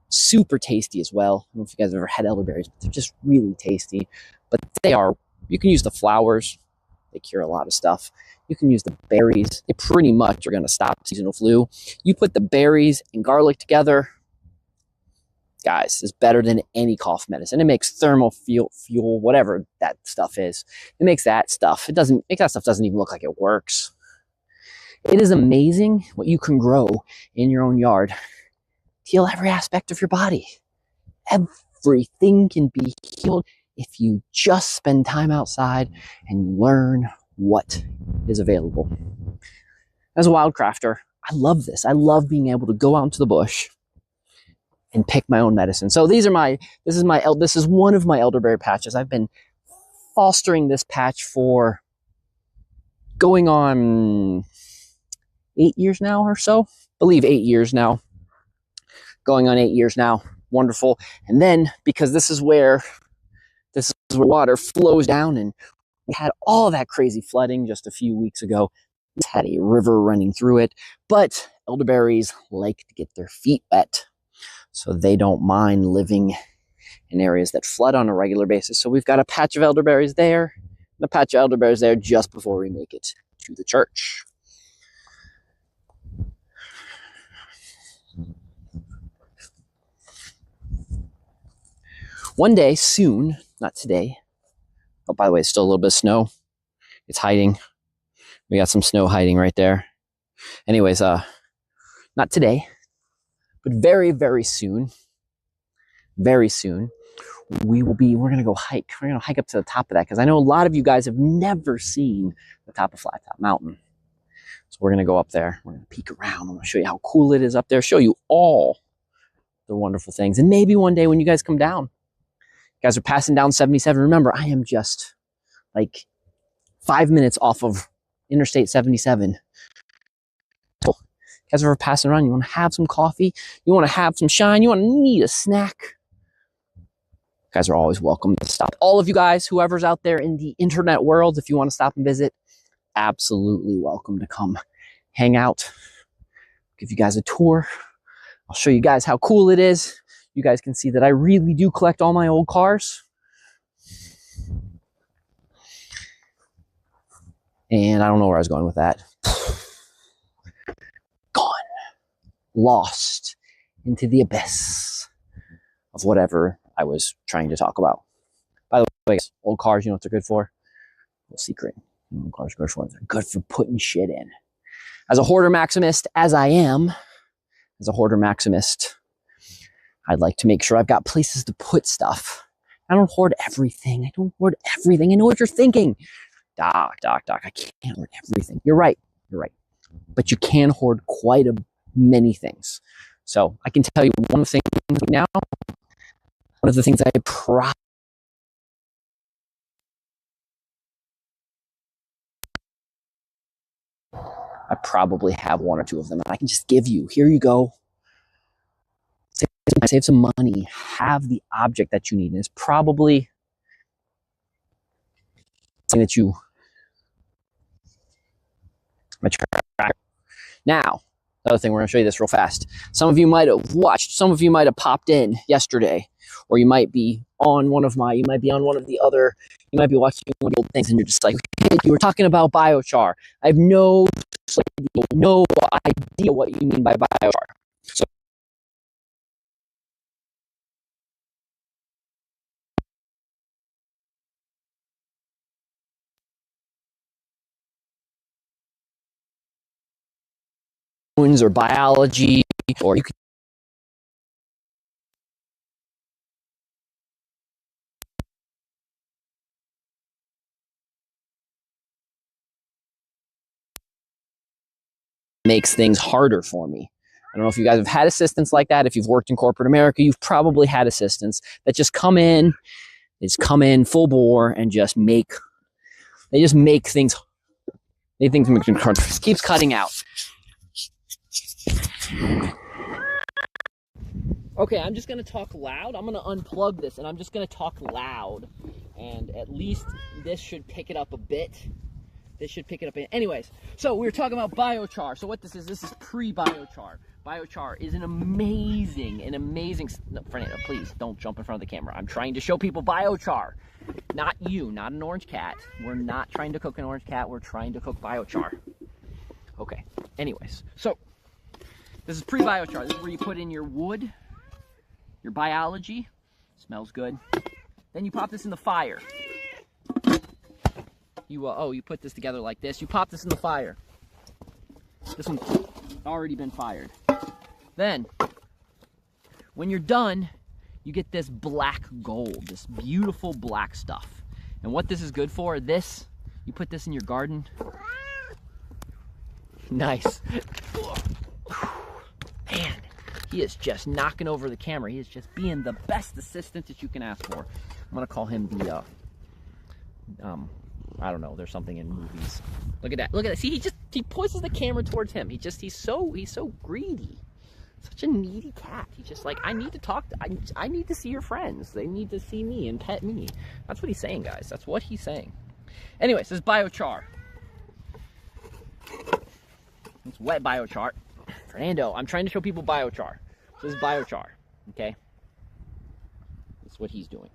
Super tasty as well. I don't know if you guys have ever had elderberries, but they're just really tasty. But you can use the flowers. They cure a lot of stuff. You can use the berries. They pretty much are going to stop seasonal flu. You put the berries and garlic together, guys, is better than any cough medicine. It makes thermal fuel, whatever that stuff is. It makes that stuff. Doesn't even look like it works. It is amazing what you can grow in your own yard. Heal every aspect of your body. Everything can be healed if you just spend time outside and you learn what is available. As a wildcrafter, I love this. I love being able to go out into the bush and pick my own medicine. So this is one of my elderberry patches. I've been fostering this patch for going on 8 years now or so. I believe 8 years now. Going on 8 years now. Wonderful. And then, because this is where water flows down, and we had all that crazy flooding just a few weeks ago. It had a river running through it, but elderberries like to get their feet wet, so they don't mind living in areas that flood on a regular basis. So we've got a patch of elderberries there, and a patch of elderberries there just before we make it to the church. One day soon, not today. Oh, by the way, it's still a little bit of snow. It's hiding. We got some snow hiding right there. Anyways, not today, but very, very soon, we're going to go hike. We're going to hike up to the top of that, because I know a lot of you guys have never seen the top of Flat Top Mountain. So we're going to go up there. We're going to peek around. I'm going to show you how cool it is up there, show you all the wonderful things. And maybe one day when you guys come down, you guys are passing down 77. Remember, I am just like 5 minutes off of Interstate 77. So, you guys are passing around, you want to have some coffee, you want to have some shine, you want to need a snack. You guys are always welcome to stop. All of you guys, whoever's out there in the internet world, if you want to stop and visit, absolutely welcome to come hang out. Give you guys a tour. I'll show you guys how cool it is. You guys can see that I really do collect all my old cars. And I don't know where I was going with that. Gone. Lost into the abyss of whatever I was trying to talk about. By the way, old cars, you know what they're good for? Little secret. Old cars are good for. They're good for putting shit in. As a hoarder maximist, as I am, I'd like to make sure I've got places to put stuff. I don't hoard everything. I know what you're thinking. Doc, I can't hoard everything. You're right. But you can hoard quite many things. So I can tell you one thing now. One of the things I probably have one or two of them, and I can just give you. Here you go. Save some money. Have the object that you need. And it's probably something that you. Now, the other thing, we're going to show you this real fast. Some of you might have watched, some of you might have popped in yesterday, or you might be on one of the other, you might be watching one of the old things, and you're just like, hey, you were talking about biochar. I have no idea what you mean by biochar. So or biology, or you can makes things harder for me. I don't know if you guys have had assistants like that. If you've worked in corporate America, you've probably had assistants that just come in full bore and just make things. They think it keeps cutting out. Okay, I'm just going to talk loud. I'm going to unplug this, and I'm just going to talk loud. And at least this should pick it up a bit. Anyways, so we were talking about biochar. So what this is pre-biochar. Biochar is an amazing... No, Fernando, please don't jump in front of the camera. I'm trying to show people biochar. Not you, not an orange cat. We're not trying to cook an orange cat. We're trying to cook biochar. Okay, anyways. So, this is pre-biochar. This is where you put in your wood, your biology. Smells good. Then you pop this in the fire. You put this together like this. You pop this in the fire. This one's already been fired. Then, when you're done, you get this black gold, this beautiful black stuff. And what this is good for, you put this in your garden. Nice. Man, he is just knocking over the camera. He is just being the best assistant that you can ask for. I'm gonna call him the, I don't know, there's something in movies. Look at that, look at that. See, he points the camera towards him. He's so greedy. Such a needy cat. He's just like, I need to talk, I need to see your friends. They need to see me and pet me. That's what he's saying, guys. That's what he's saying. Anyways, this is biochar. It's wet biochar. Fernando, I'm trying to show people biochar. This is biochar, okay? That's what he's doing.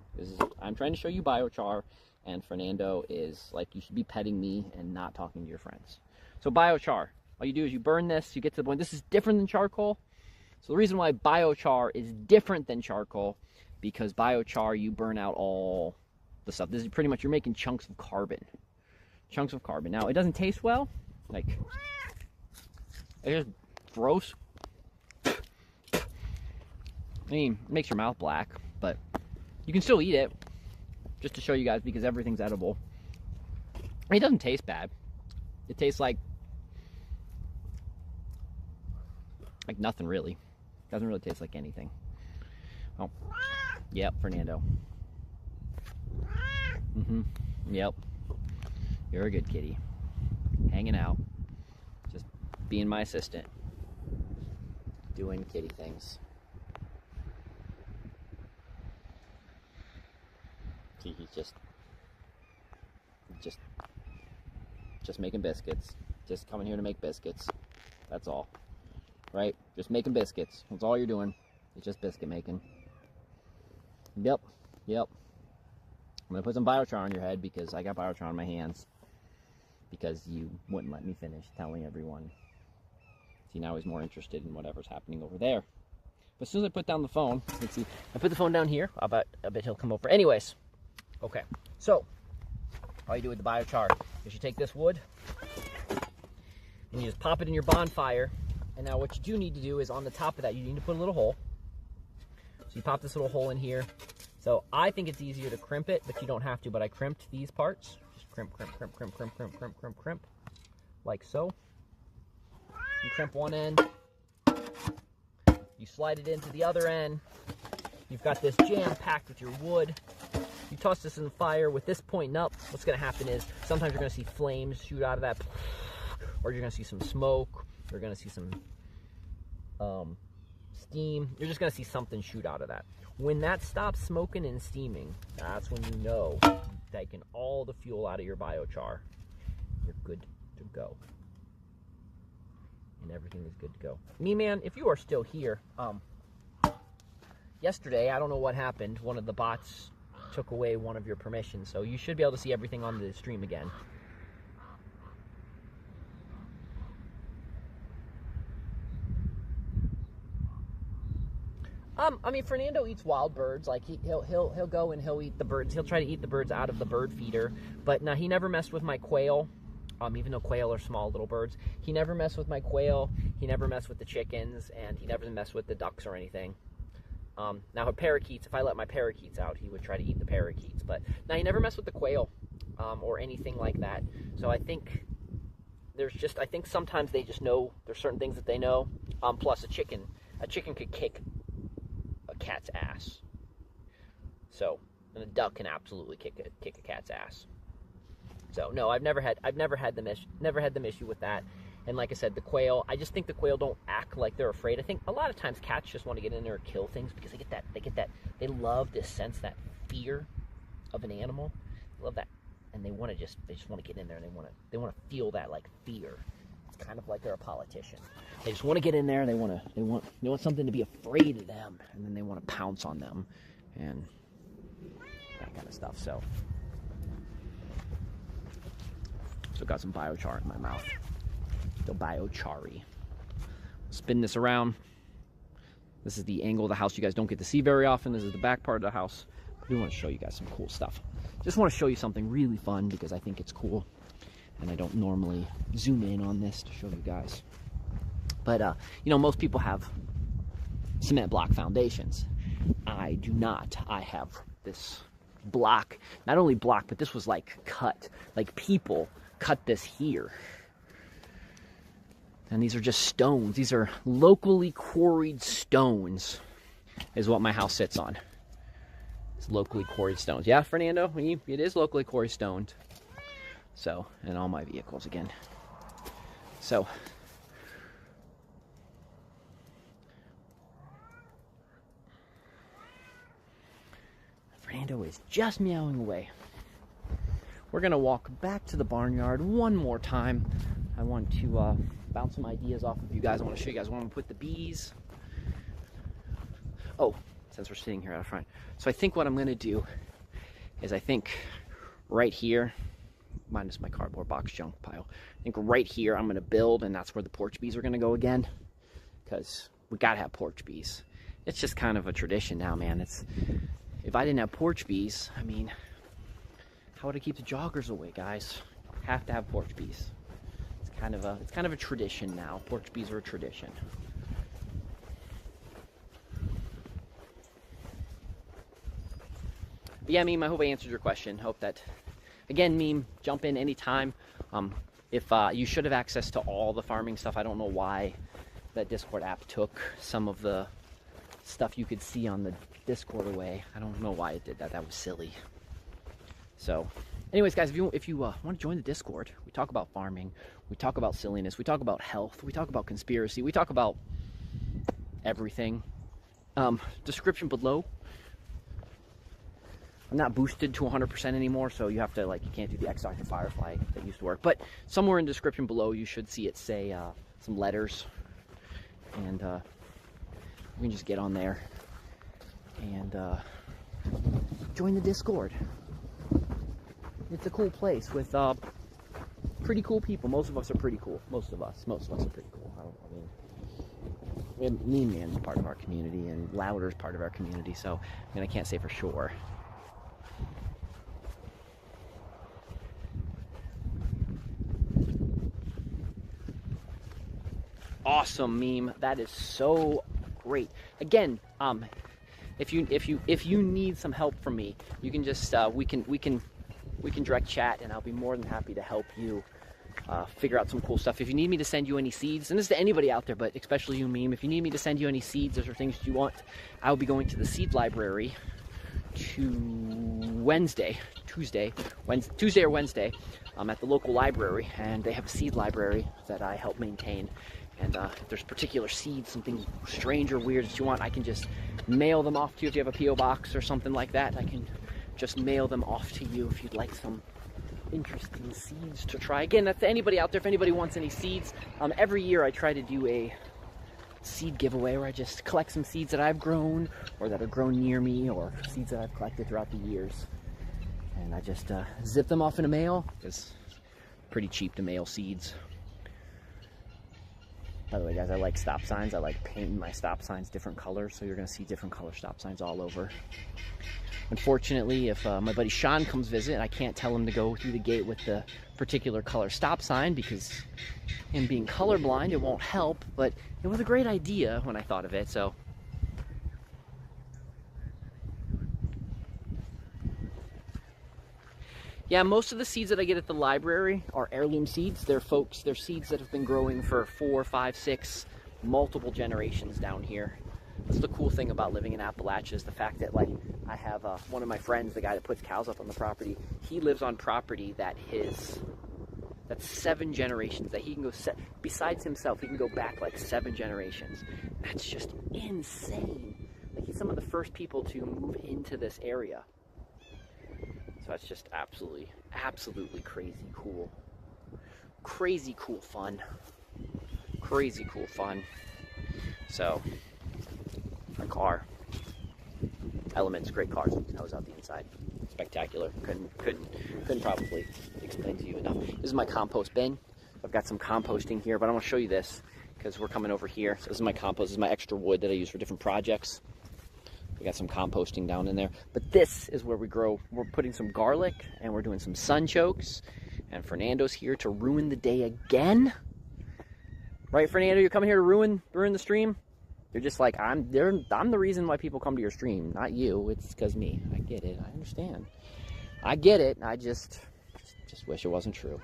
I'm trying to show you biochar, and Fernando is like, you should be petting me and not talking to your friends. So biochar, all you do is you burn this, you get to the point, this is different than charcoal. So the reason why biochar is different than charcoal, because biochar, you burn out all the stuff. This is pretty much, you're making chunks of carbon. Chunks of carbon. Now, it doesn't taste well. Like, it's just gross. I mean, it makes your mouth black, but you can still eat it. Just to show you guys, because everything's edible. It doesn't taste bad. It tastes like nothing really. It doesn't really taste like anything. Oh, yep, Fernando. Yep. You're a good kitty. Hanging out. Just being my assistant. Doing kitty things. See, he's just making biscuits. Just coming here to make biscuits. That's all. Right? Just making biscuits. That's all you're doing. It's just biscuit making. Yep. Yep. I'm gonna put some biochar on your head because I got biochar on my hands. Because you wouldn't let me finish telling everyone. See, now he's more interested in whatever's happening over there. But as soon as I put down the phone, let's see. I put the phone down here. I bet he'll come over. Anyways. Okay. So, all you do with the biochar is you take this wood and you just pop it in your bonfire. And now what you do need to do is on the top of that, you need to put a little hole. So you pop this little hole in here. So I think it's easier to crimp it, but you don't have to. But I crimped these parts. Just crimp, like so. You crimp one end. You slide it into the other end. You've got this jam packed with your wood. You toss this in the fire with this pointing up. What's going to happen is sometimes you're going to see flames shoot out of that, or you're going to see some smoke. You're going to see some steam. You're just going to see something shoot out of that. When that stops smoking and steaming, that's when you know taking all the fuel out of your biochar. You're good to go. And everything is good to go. Me, man, if you are still here, yesterday, I don't know what happened. One of the bots took away one of your permissions, so you should be able to see everything on the stream again. I mean, Fernando eats wild birds. Like he'll go and he'll eat the birds. He'll try to eat the birds out of the bird feeder. But no, he never messed with my quail. Even though quail are small little birds, he never messed with my quail. He never messed with the chickens, and he never messed with the ducks or anything. Now parakeets, if I let my parakeets out, he would try to eat the parakeets. But now he never messed with the quail or anything like that. So I think I think sometimes they just know there's certain things that they know. Plus a chicken could kick a cat's ass. So, and a duck can absolutely kick a cat's ass. So no, I've never had them issue with that. And like I said, the quail, I just think the quail don't act like they're afraid. I think a lot of times cats just want to get in there and kill things because they love this sense, that fear of an animal. They love that, and they just want to get in there and they want to feel that like fear. It's kind of like they're a politician. They just want to get in there and they want something to be afraid of them, and then they want to pounce on them and that kind of stuff. So got some biochar in my mouth. The biochari. Spin this around. This is the angle of the house you guys don't get to see very often. This is the back part of the house. I do want to show you guys some cool stuff. Just want to show you something really fun because I think it's cool. And I don't normally zoom in on this to show you guys. But, you know, most people have cement block foundations. I do not. I have this block, not only block, but this was like cut. Like people cut this here. And these are just stones. These are locally quarried stones, is what my house sits on. It's locally quarried stones. Yeah, Fernando, it is locally quarried stones. So, and all my vehicles again. So, Fernando is just meowing away. We're gonna walk back to the barnyard one more time. I want to bounce some ideas off of you guys. I want to show you guys where I'm gonna put the bees. Oh, since we're sitting here out front. So I think what I'm gonna do is I think right here, minus my cardboard box junk pile, I think right here I'm gonna build, and that's where the porch bees are gonna go again, because we gotta have porch bees. It's just kind of a tradition now, man. If I didn't have porch bees, I mean, how would I keep the joggers away, guys? Have to have porch bees. It's kind of a tradition now. Porch bees are a tradition. But yeah, Meme, I hope I answered your question. Hope that, again, Meme, jump in anytime. If you should have access to all the farming stuff. I don't know why that Discord app took some of the stuff you could see on the Discord away. I don't know why it did that. That was silly. So, anyways, guys, if you want to join the Discord, we talk about farming, we talk about silliness, we talk about health, we talk about conspiracy, we talk about everything. Description below. I'm not boosted to 100% anymore, so you have to, like, you can't do the X Dr. Firefly that used to work. But somewhere in the description below, you should see it say some letters, and you can just get on there and join the Discord. It's a cool place with pretty cool people. Most of us are pretty cool. Most of us are pretty cool. I mean, Mean Man's part of our community, and Louder's part of our community. So, I mean, I can't say for sure. Awesome, Meme. That is so great. Again, if you need some help from me, you can just we can direct chat, and I'll be more than happy to help you figure out some cool stuff. If you need me to send you any seeds, and this is to anybody out there, but especially you, Meme, if you need me to send you any seeds or things that you want, I'll be going to the seed library Tuesday or Wednesday, at the local library, and they have a seed library that I help maintain. And if there's particular seeds, something strange or weird that you want, I can just mail them off to you. If you have a P.O. box or something like that, I can just mail them off to you if you'd like some interesting seeds to try. Again, that's to anybody out there. If anybody wants any seeds, every year I try to do a seed giveaway where I just collect some seeds that I've grown or that are grown near me, or seeds that I've collected throughout the years. And I just zip them off in a mail. It's pretty cheap to mail seeds. By the way, guys, I like stop signs. I like painting my stop signs different colors, so you're going to see different color stop signs all over. Unfortunately, if my buddy Sean comes visit, I can't tell him to go through the gate with the particular color stop sign, because him being colorblind, it won't help, but it was a great idea when I thought of it, so. Yeah, most of the seeds that I get at the library are heirloom seeds. They're seeds that have been growing for 4, 5, 6, multiple generations down here. That's the cool thing about living in Appalachia, is the fact that, like, I have one of my friends, the guy that puts cows up on the property, he lives on property that's 7 generations, that he can go besides himself, he can go back like 7 generations. That's just insane. Like, he's some of the first people to move into this area. So that's just absolutely crazy cool. Crazy cool fun. Crazy cool fun. So, my car. Elements, great cars. I was out the inside. Spectacular. Couldn't probably explain to you enough. This is my compost bin. I've got some composting here, but I want to show you this because we're coming over here. So this is my compost. This is my extra wood that I use for different projects. We got some composting down in there. But this is where we're putting some garlic, and we're doing some sunchokes. And Fernando's here to ruin the day again. Right, Fernando? You're coming here to ruin the stream? They're just like, I'm the reason why people come to your stream, not you. It's because me. I get it. I understand. I get it. I just wish it wasn't true.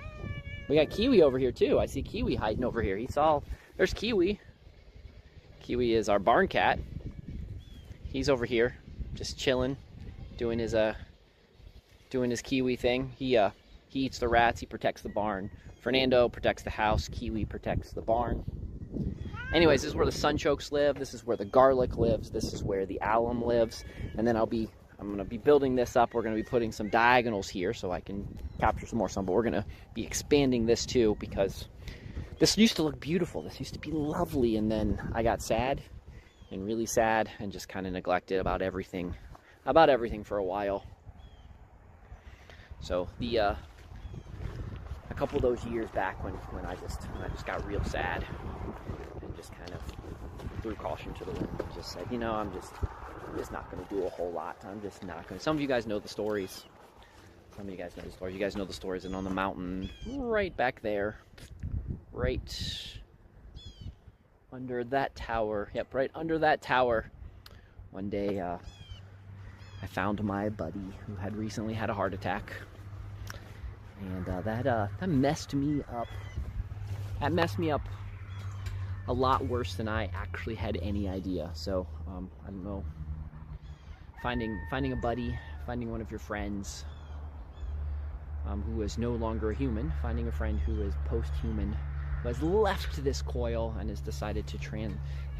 We got Kiwi over here too. I see Kiwi hiding over here. There's Kiwi. Kiwi is our barn cat. He's over here, just chilling, doing his Kiwi thing. He eats the rats. He protects the barn. Fernando protects the house. Kiwi protects the barn. Anyways, this is where the sunchokes live. This is where the garlic lives. This is where the alum lives. And then I'm going to be building this up. We're going to be putting some diagonals here so I can capture some more sun. But we're going to be expanding this too because this used to look beautiful. This used to be lovely. And then I got sad and really sad and just kind of neglected about everything for a while. So a couple of those years back when I just got real sad and just kind of threw caution to the wind and just said, I'm just not going to do a whole lot. I'm just not going to. Some of you guys know the stories. Some of you guys know the stories. You guys know the stories. And on the mountain right back there, right under that tower. Yep, right under that tower. One day I found my buddy who had recently had a heart attack. And that messed me up. That messed me up a lot worse than I actually had any idea. So I don't know. Finding a buddy, finding one of your friends who is no longer a human, finding a friend who is post-human, who has left this coil and has decided to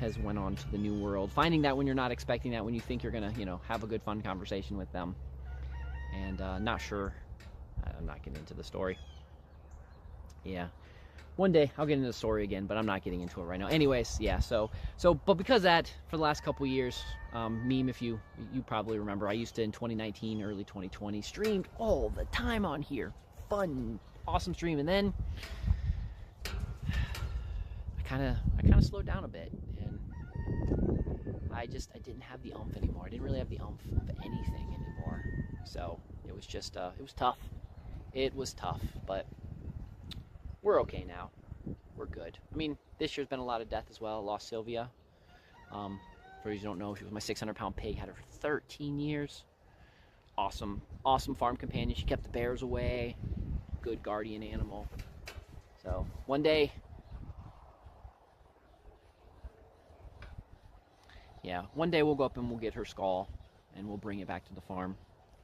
has went on to the new world. Finding that when you're not expecting that, when you think you're gonna, have a good fun conversation with them, and not sure. I'm not getting into the story. Yeah. One day I'll get into the story again, but I'm not getting into it right now. Anyways, yeah, but because that, for the last couple years, Meme, if you probably remember, I used to, in 2019, early 2020, streamed all the time on here. Fun, awesome stream. And then I kind of slowed down a bit, and I didn't have the oomph anymore. I didn't really have the oomph of anything anymore. So it was just, it was tough. It was tough, but we're okay now. We're good. I mean, this year's been a lot of death as well. I lost Sylvia. For those who don't know, she was my 600-pound pig. Had her for 13 years. Awesome farm companion. She kept the bears away. Good guardian animal. So one day, we'll go up and we'll get her skull and we'll bring it back to the farm.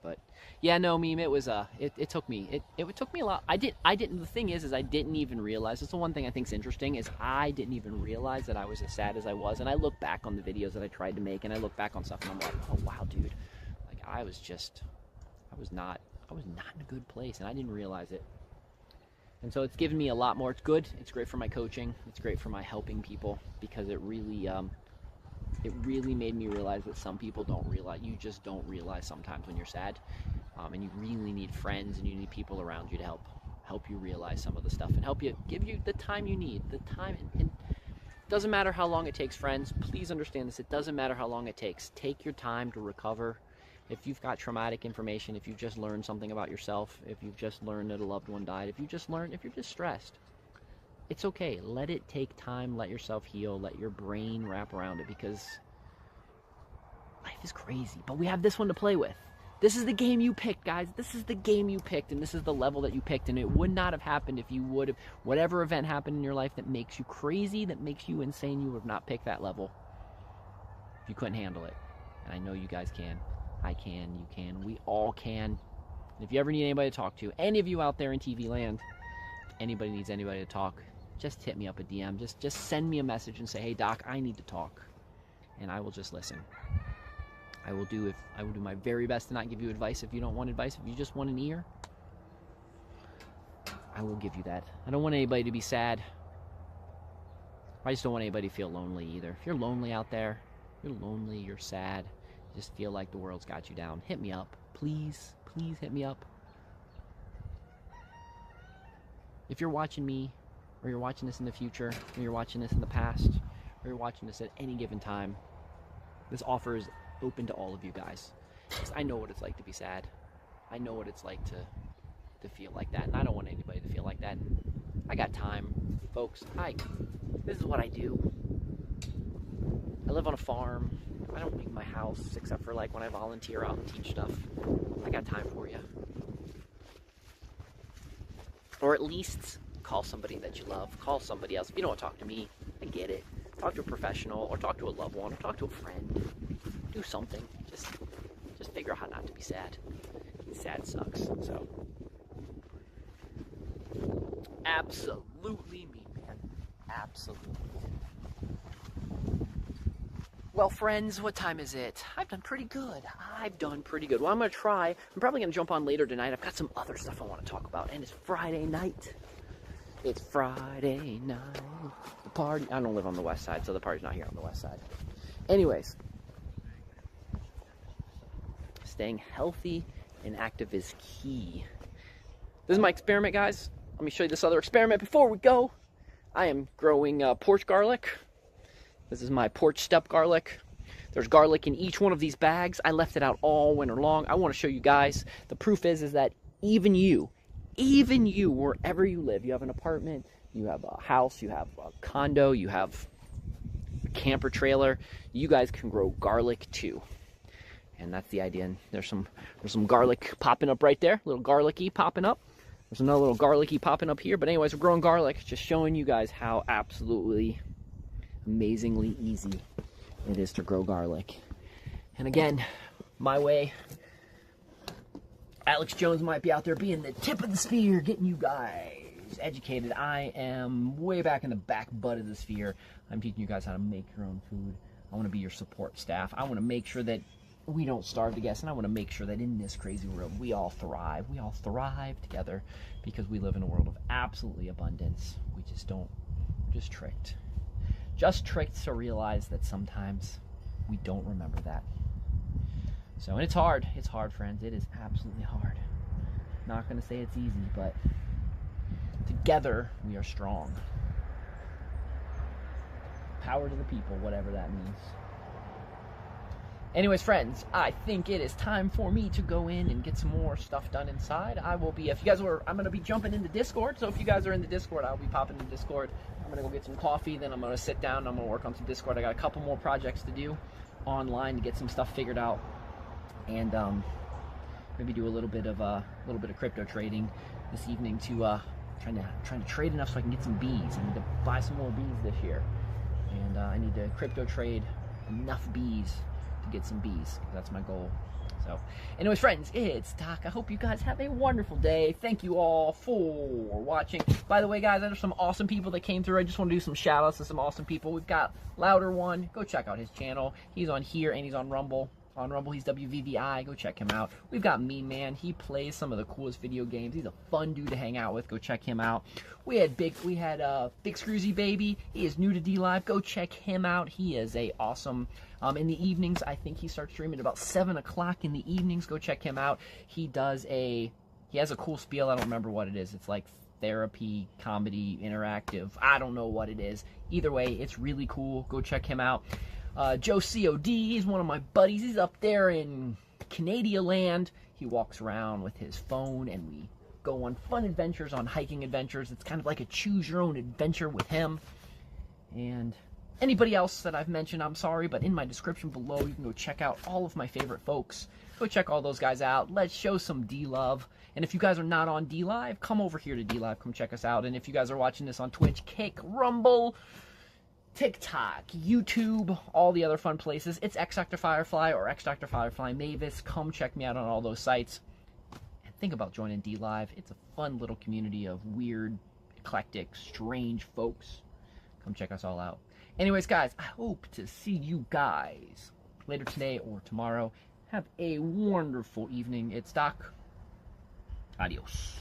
But yeah, no, Meme, it was it took me a lot. I didn't the thing is I didn't even realize. That's the one thing I think is interesting, is I didn't even realize that I was as sad as I was. And I look back on the videos that I tried to make, and I look back on stuff and I'm like, oh wow, dude, like I was not in a good place, and I didn't realize it. And so it's given me a lot more. It's good. It's great for my coaching. It's great for my helping people, because it really made me realize that some people don't realize. You just don't realize sometimes when you're sad, and you really need friends and you need people around you to help you realize some of the stuff and give you the time you need. The time, and it doesn't matter how long it takes, friends. Please understand this. It doesn't matter how long it takes. Take your time to recover. If you've got traumatic information, if you've just learned something about yourself, if you've just learned that a loved one died, if you're just stressed, it's okay. Let it take time. Let yourself heal. Let your brain wrap around it, because life is crazy. But we have this one to play with. This is the game you picked, guys. This is the game you picked, and this is the level that you picked. And it would not have happened if you would have, whatever event happened in your life that makes you crazy, that makes you insane, you would have not picked that level if you couldn't handle it. And I know you guys can. I can. You can. We all can. And if you ever need anybody to talk to, any of you out there in TV land, if anybody needs anybody to talk, just hit me up a DM. Just send me a message and say, hey, Doc, I need to talk. And I will just listen. I will do my very best to not give you advice if you don't want advice. If you just want an ear, I will give you that. I don't want anybody to be sad. I just don't want anybody to feel lonely either. If you're lonely out there, you're lonely, you're sad, you just feel like the world's got you down, hit me up. Please hit me up. If you're watching me, or you're watching this in the future, or you're watching this in the past, or you're watching this at any given time, this offer is open to all of you guys. Because I know what it's like to be sad. I know what it's like to feel like that, and I don't want anybody to feel like that. I got time, folks. This is what I do. I live on a farm. I don't leave my house except for like when I volunteer out and teach stuff. I got time for you. Or at least call somebody that you love. Call somebody else. If you don't want to talk to me, I get it. Talk to a professional, or talk to a loved one, or talk to a friend. Do something. Just figure out how not to be sad. Sad sucks. So, absolutely me, man. Absolutely. Well, friends, what time is it? I've done pretty good. Well, I'm going to try. I'm probably going to jump on later tonight. I've got some other stuff I want to talk about. And it's Friday night. It's Friday night. The party. I don't live on the west side, so the party's not here on the west side. Anyways. Staying healthy and active is key. This is my experiment, guys. Let me show you this other experiment before we go. I am growing porch garlic. This is my porch step garlic. There's garlic in each one of these bags. I left it out all winter long. I want to show you guys. The proof is that even you, wherever you live, you have an apartment, you have a house, you have a condo, you have a camper trailer, you guys can grow garlic too. And that's the idea. And there's some garlic popping up right there. Little garlicky popping up. There's another little garlicky popping up here. But anyways, we're growing garlic. Just showing you guys how absolutely amazingly easy it is to grow garlic. And again, my way, Alex Jones might be out there being the tip of the spear, getting you guys educated. I am way back in the back butt of the sphere. I'm teaching you guys how to make your own food. I want to be your support staff. I want to make sure that we don't starve to death, and I want to make sure that in this crazy world we all thrive. We all thrive together because we live in a world of absolutely abundance. We just don't, we're just tricked. Just tricked to realize that sometimes we don't remember that. So, and it's hard, friends. It is absolutely hard. Not going to say it's easy, but together we are strong. Power to the people, whatever that means. Anyways, friends, I think it is time for me to go in and get some more stuff done inside. I will be, if you guys were, I'm going to be jumping into Discord. So if you guys are in the Discord, I'll be popping in Discord. I'm going to go get some coffee. Then I'm going to sit down and I'm going to work on some Discord. I got a couple more projects to do online to get some stuff figured out. And maybe do a little bit of crypto trading this evening to trying to trade enough so I can get some bees. I need to buy some more bees this year. And I need to crypto trade enough bees to get some bees. That's my goal. So, anyways, friends, it's Doc. I hope you guys have a wonderful day. Thank you all for watching. By the way, guys, there's some awesome people that came through. I just want to do some shout outs to some awesome people. We've got Louder One. Go check out his channel. He's on here and he's on Rumble. On Rumble, he's WVVI. Go check him out. We've got Mean Man. He plays some of the coolest video games. He's a fun dude to hang out with. Go check him out. We had Big Screwsy Baby. He is new to D Live. Go check him out. He is a awesome. In the evenings, I think he starts streaming at about 7 o'clock in the evenings. Go check him out. He has a cool spiel. I don't remember what it is. It's like therapy, comedy, interactive. I don't know what it is. Either way, it's really cool. Go check him out. Joe COD, he's one of my buddies. He's up there in Canada land. He walks around with his phone and we go on fun adventures, on hiking adventures. It's kind of like a choose your own adventure with him. And anybody else that I've mentioned, I'm sorry, but in my description below, you can go check out all of my favorite folks. Go check all those guys out. Let's show some D-Love. And if you guys are not on D-Live, come over here to D-Live. Come check us out. And if you guys are watching this on Twitch, Kick, Rumble, TikTok, YouTube, all the other fun places. It's X Dr. Firefly or X Dr. Firefly Mavis. Come check me out on all those sites. And think about joining D-Live. It's a fun little community of weird, eclectic, strange folks. Come check us all out. Anyways, guys, I hope to see you guys later today or tomorrow. Have a wonderful evening. It's Doc. Adios.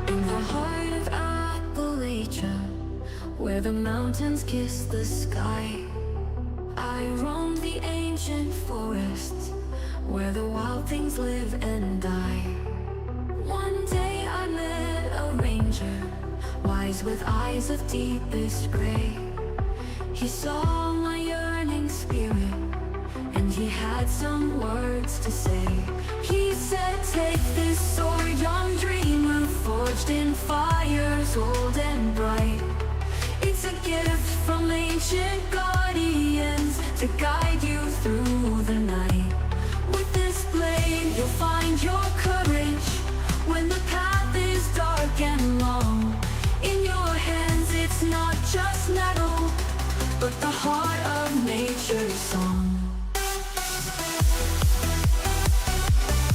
In the heart of Appalachia, where the mountains kiss the sky, I roamed the ancient forests where the wild things live and die. One day I met a ranger, wise with eyes of deepest gray. He saw my yearning spirit, and he had some words to say. He said, take this sword, young dreamer, forged in fires old and bright. It's a gift from ancient